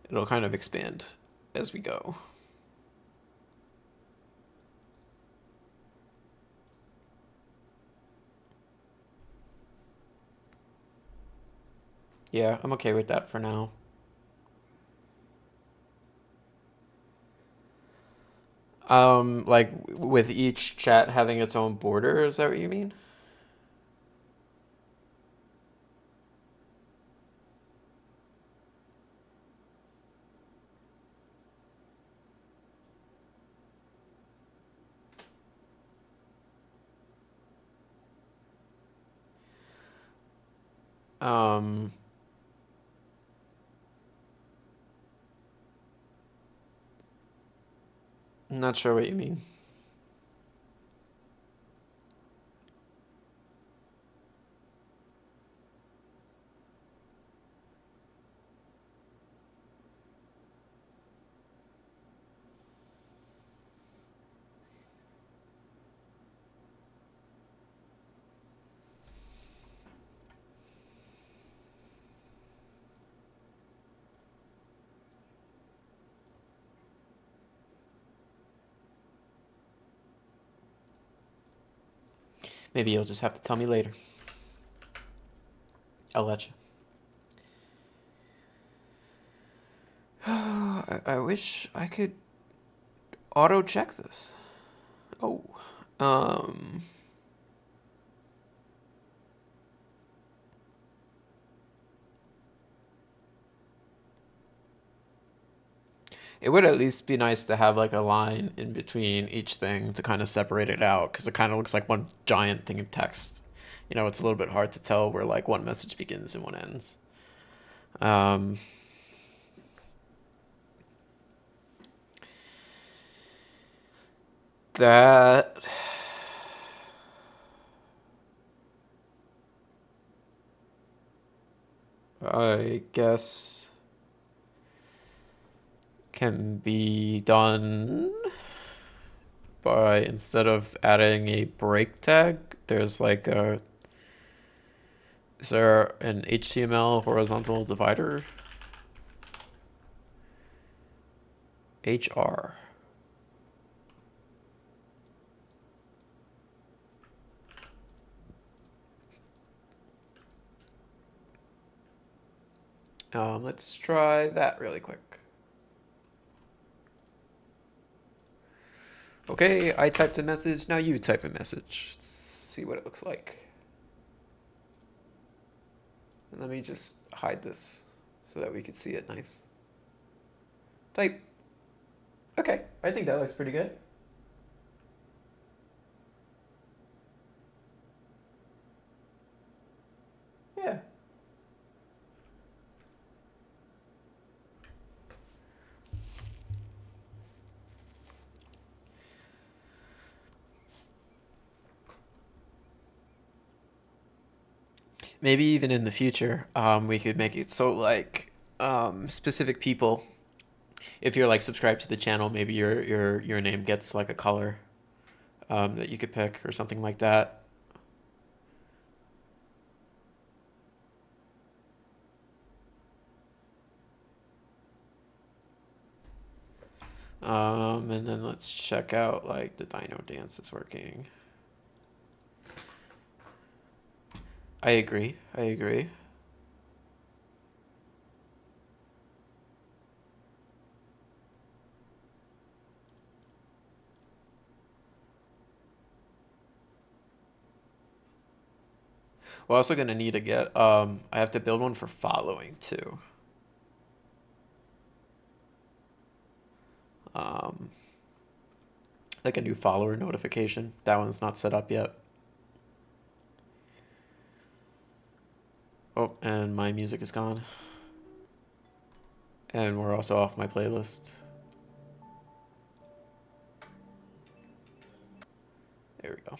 it'll kind of expand as we go. Yeah, I'm okay with that for now. Like with each chat having its own border, is that what you mean? Um, I'm not sure what you mean. Maybe you'll just have to tell me later. I'll let you. I wish I could auto check this. Oh, um, it would at least be nice to have like a line in between each thing to kind of separate it out because it kind of looks like one giant thing of text. You know, it's a little bit hard to tell where like one message begins and one ends. Um, that I guess can be done by instead of adding a break tag, there's like a is there an HTML horizontal divider? HR. Let's try that really quick. Okay, I typed a message, now you type a message. Let's see what it looks like. And let me just hide this so that we can see it nice. Type. Okay, I think that looks pretty good. Yeah. Maybe even in the future, we could make it so like specific people, if you're like subscribed to the channel, maybe your name gets like a color that you could pick or something like that. And then let's check out like the Dino dance is working. I agree. I agree. We're also gonna need to get I have to build one for following too. Um, like a new follower notification. That one's not set up yet. Oh, and my music is gone. And we're also off my playlist. There we go.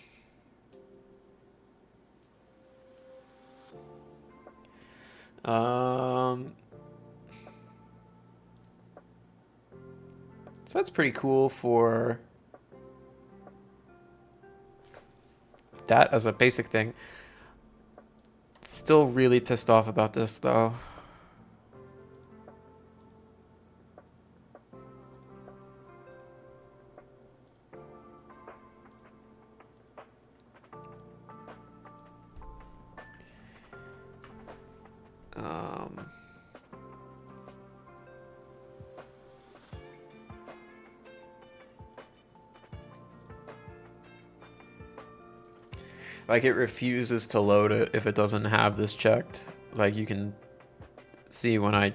So that's pretty cool for that as a basic thing. Still really pissed off about this though. Like it refuses to load it if it doesn't have this checked. Like you can see when I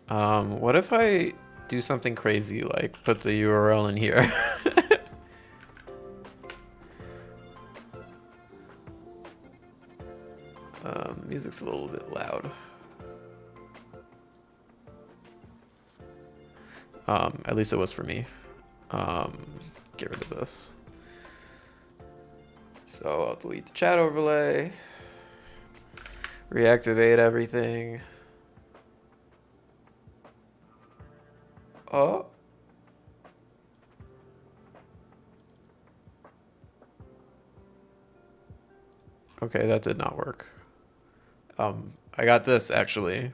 what if I do something crazy like put the URL in here? Music's a little bit loud. At least it was for me. Get rid of this. So I'll delete the chat overlay, reactivate everything. Oh. Okay, that did not work. I got this actually.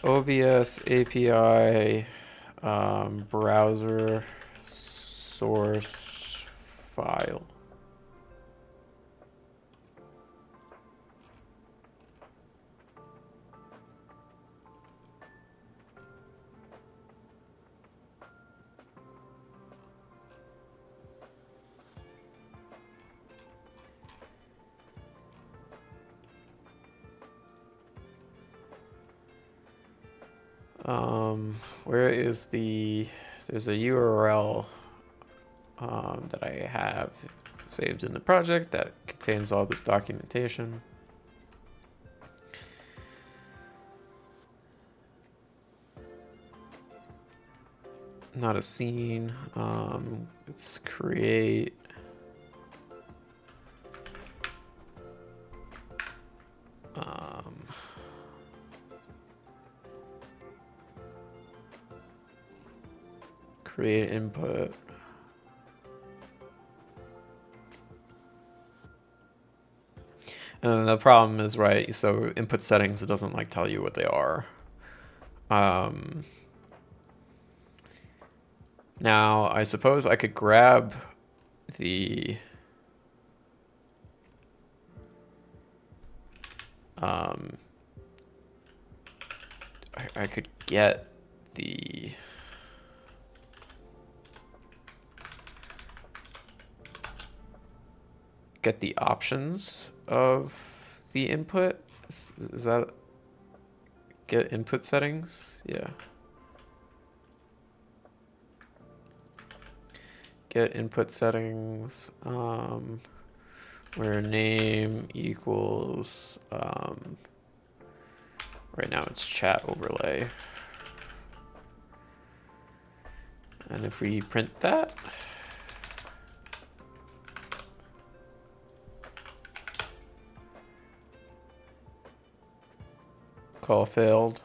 OBS API browser source file. Where is there's a URL that I have saved in the project that contains all this documentation. Not a scene. Let's create. Create input. And the problem is, right, so input settings, it doesn't like tell you what they are. Now, I suppose I could grab the I could get the options of the input. Is that get input settings? Yeah. Get input settings, where name equals, right now it's chat overlay. And if we print that, call failed.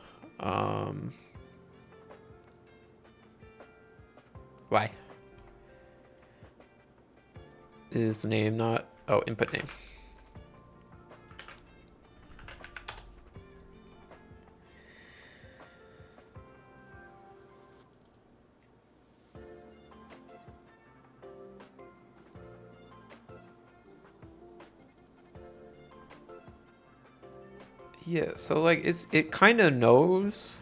Why? Is name not, oh, input name. Yeah, so like it kind of knows.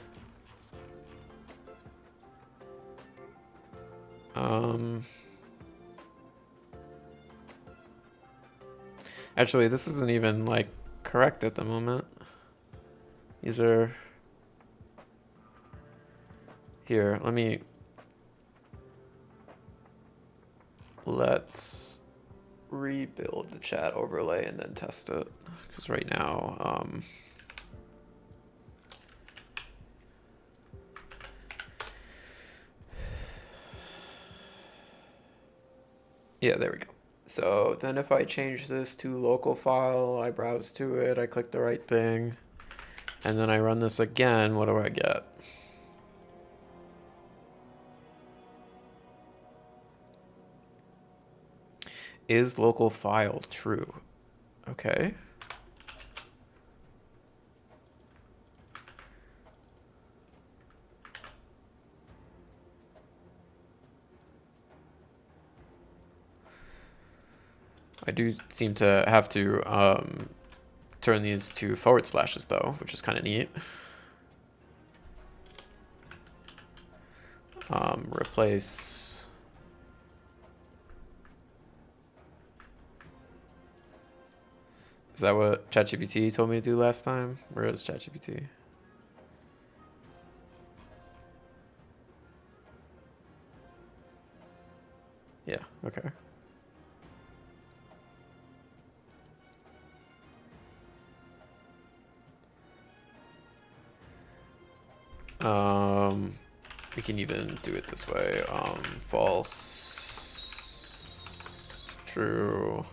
Actually, this isn't even like correct at the moment. These are here. Let's rebuild the chat overlay and then test it. Because right now, yeah, there we go. So then if I change this to local file, I browse to it, I click the right thing, and then I run this again, what do I get? Is local file true? Okay. I do seem to have to turn these to forward slashes though, which is kind of neat. Replace. Is that what ChatGPT told me to do last time? Where is ChatGPT? Yeah, okay. We can even do it this way. False, true.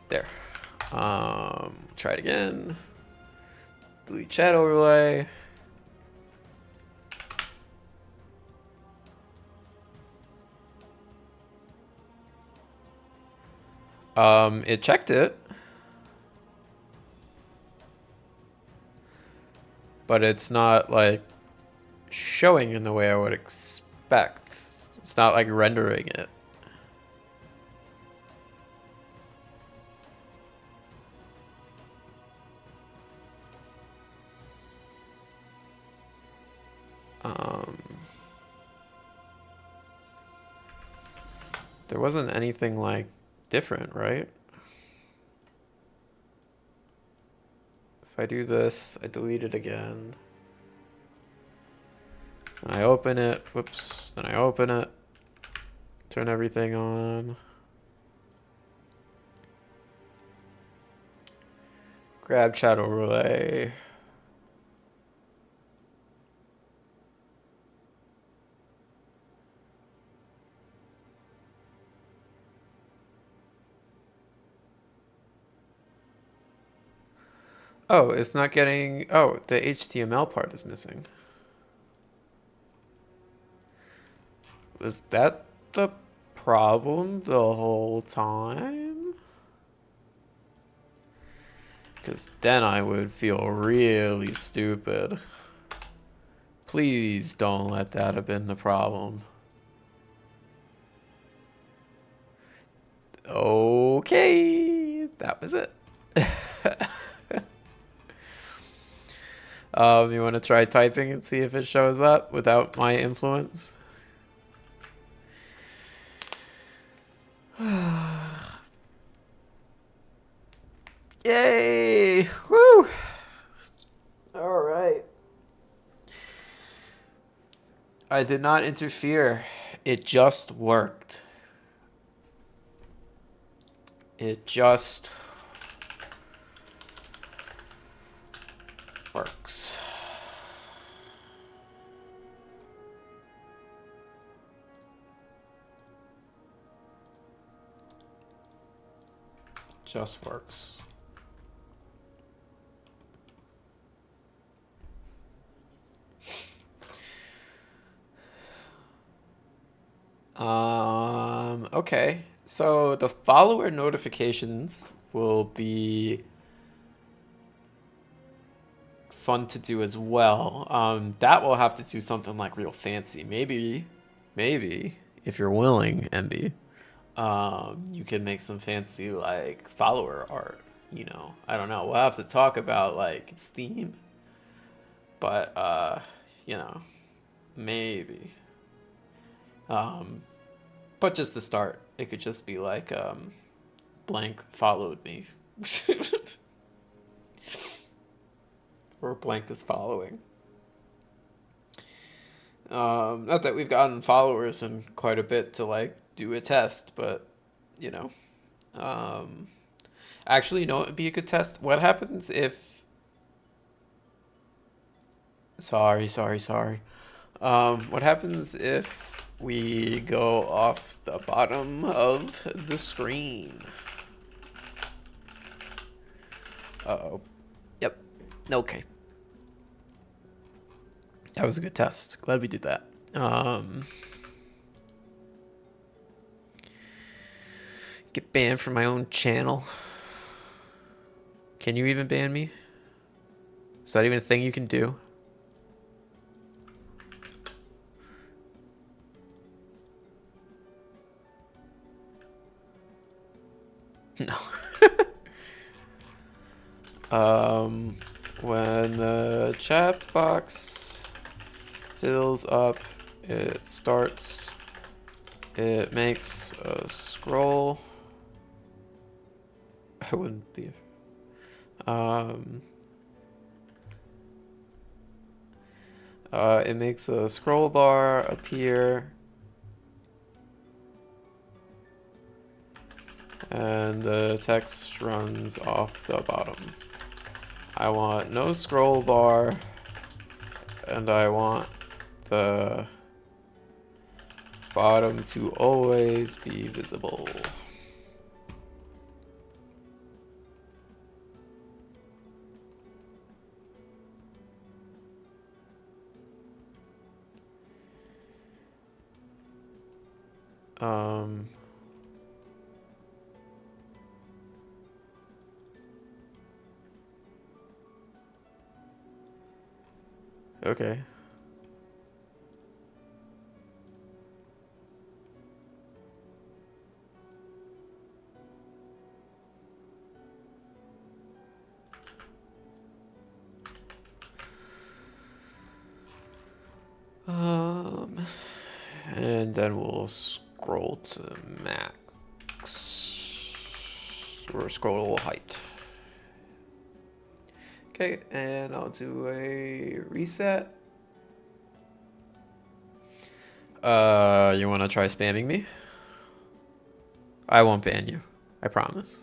There. Try it again. Delete chat overlay. It checked it. But it's not like showing in the way I would expect. It's not like rendering it. There wasn't anything like different, right? If I do this, I delete it again. And I open it, whoops, then I open it, turn everything on. Grab chat overlay. Oh, it's not getting, oh, the HTML part is missing. Was that the problem the whole time? Because then I would feel really stupid. Please don't let that have been the problem. Okay, that was it. You want to try typing and see if it shows up without my influence? Yay! Woo! All right. I did not interfere. It just worked. It just works. Just works. Okay. So the follower notifications will be fun to do as well. That will have to do something like real fancy. Maybe, if you're willing, MB, you can make some fancy like follower art. you know, I don't know. We'll have to talk about like its theme, but you know, maybe. Um, but just to start, it could just be like blank followed me, or blank is following. Not that we've gotten followers in quite a bit to like do a test, but you know, um, actually, you know, it'd be a good test. What happens if? Sorry. What happens if we go off the bottom of the screen? Uh-oh. Yep. Okay. That was a good test. Glad we did that. Get banned from my own channel. Can you even ban me? Is that even a thing you can do? No. When the chat box fills up, it starts. It makes a scroll. I wouldn't be. It makes a scroll bar appear, and the text runs off the bottom. I want no scroll bar, and I want the bottom to always be visible. Okay. And then we'll scroll to max, or scroll height. Okay, and I'll do a reset. You want to try spamming me? I won't ban you. I promise.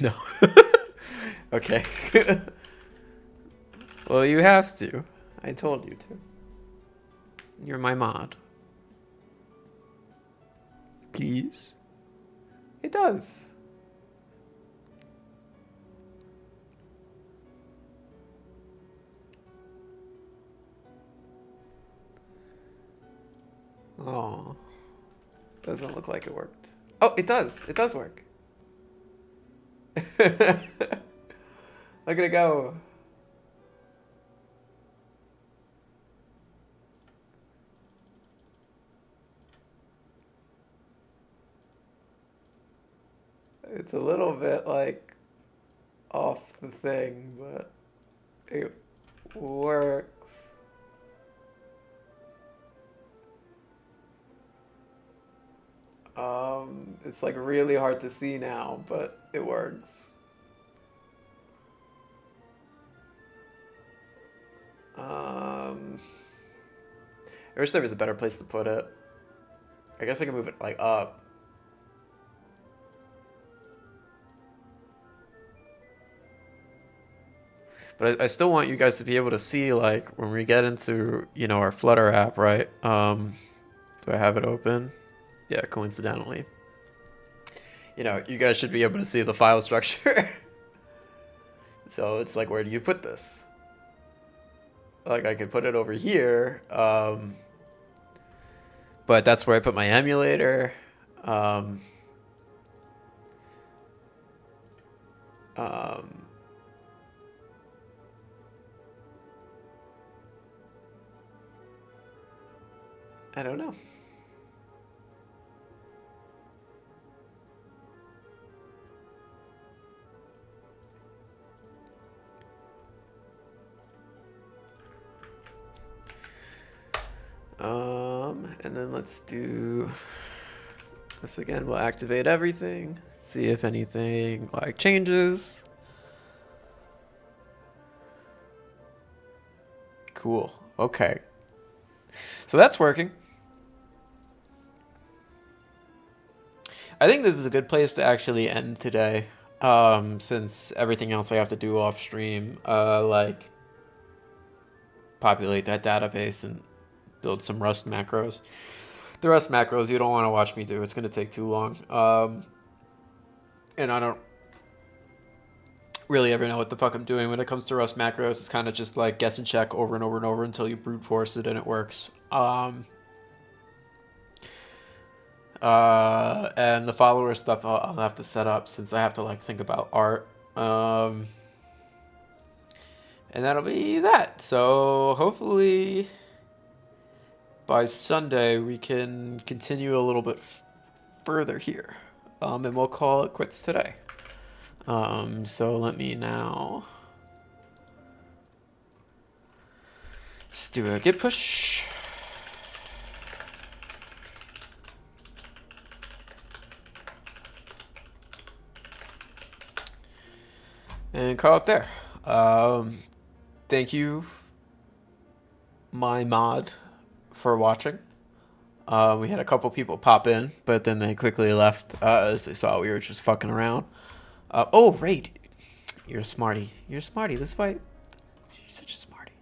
No. Okay. Well, you have to. I told you to. You're my mod. Please? It does. Oh. Doesn't look like it worked. Oh, it does. It does work. Look at it go. It's a little bit like off the thing, but it works. It's like really hard to see now, but it works. I wish there was a better place to put it. I guess I can move it like up. But I still want you guys to be able to see, like, when we get into, you know, our Flutter app, right? Do I have it open? Yeah, coincidentally. You know, you guys should be able to see the file structure. So it's like, where do you put this? Like, I could put it over here, but that's where I put my emulator. Um, I don't know. And then let's do this again. We'll activate everything. See if anything like changes. Cool. Okay. So that's working. I think this is a good place to actually end today. Since everything else I have to do off stream, like populate that database and build some Rust macros. The Rust macros you don't want to watch me do. It's going to take too long. And I don't really ever know what the fuck I'm doing when it comes to Rust macros. It's kind of just like guess and check over and over and over until you brute force it and it works. And the follower stuff I'll have to set up since I have to like think about art. And that'll be that. So hopefully by Sunday we can continue a little bit further here. And we'll call it quits today. So let me now just do a git push. And call it there. Thank you, my mod, for watching. We had a couple people pop in, but then they quickly left as they saw we were just fucking around. Oh, Raid. You're a smarty. You're a smarty. This is why you're such a smarty.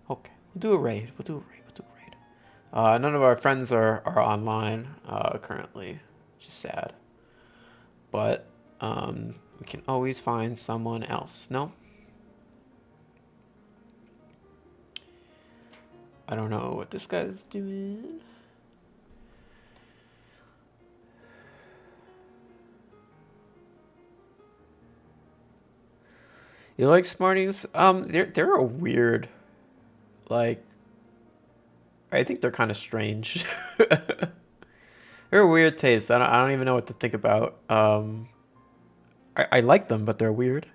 Okay, we'll do a raid. We'll do a raid. We'll do a raid. None of our friends are online currently, which is sad. But we can always find someone else. No? I don't know what this guy's doing. You like Smarties? They're a weird, like, I think they're kind of strange. They're a weird taste. I don't even know what to think about. I like them, but they're weird.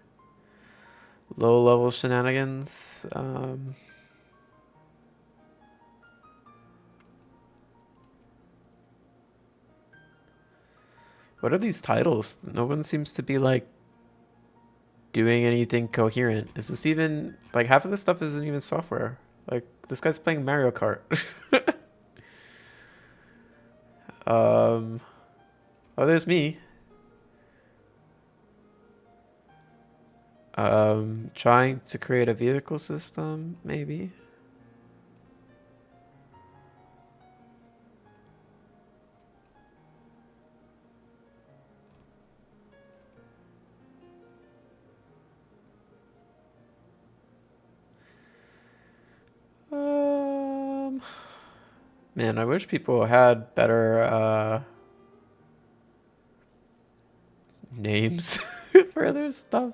Low level shenanigans. What are these titles? No one seems to be like doing anything coherent. Is this even like half of this stuff isn't even software? Like this guy's playing Mario Kart. Oh, there's me. Trying to create a vehicle system, maybe. Man, I wish people had better names for their stuff.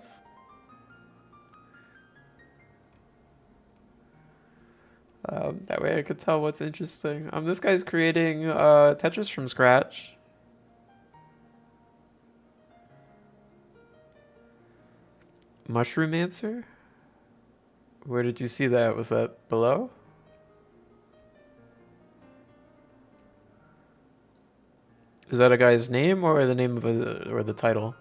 That way I could tell what's interesting. This guy's creating Tetris from scratch. Mushroom answer? Where did you see that? Was that below? Is that a guy's name or the name of or the title?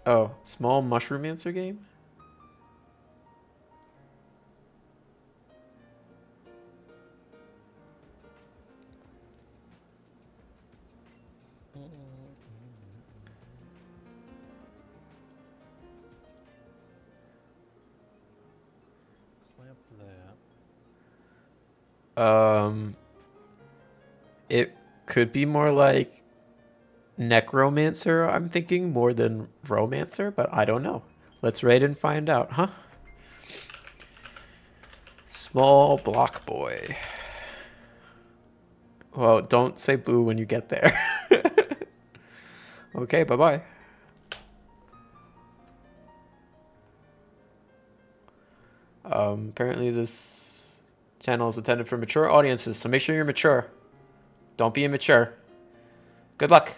Oh, small mushroom answer game? It could be more like necromancer, I'm thinking, more than romancer, but I don't know. Let's raid and find out, huh? Small block boy. Well, don't say boo when you get there. Okay, bye-bye. Apparently this channel is intended for mature audiences, so make sure you're mature. Don't be immature. Good luck.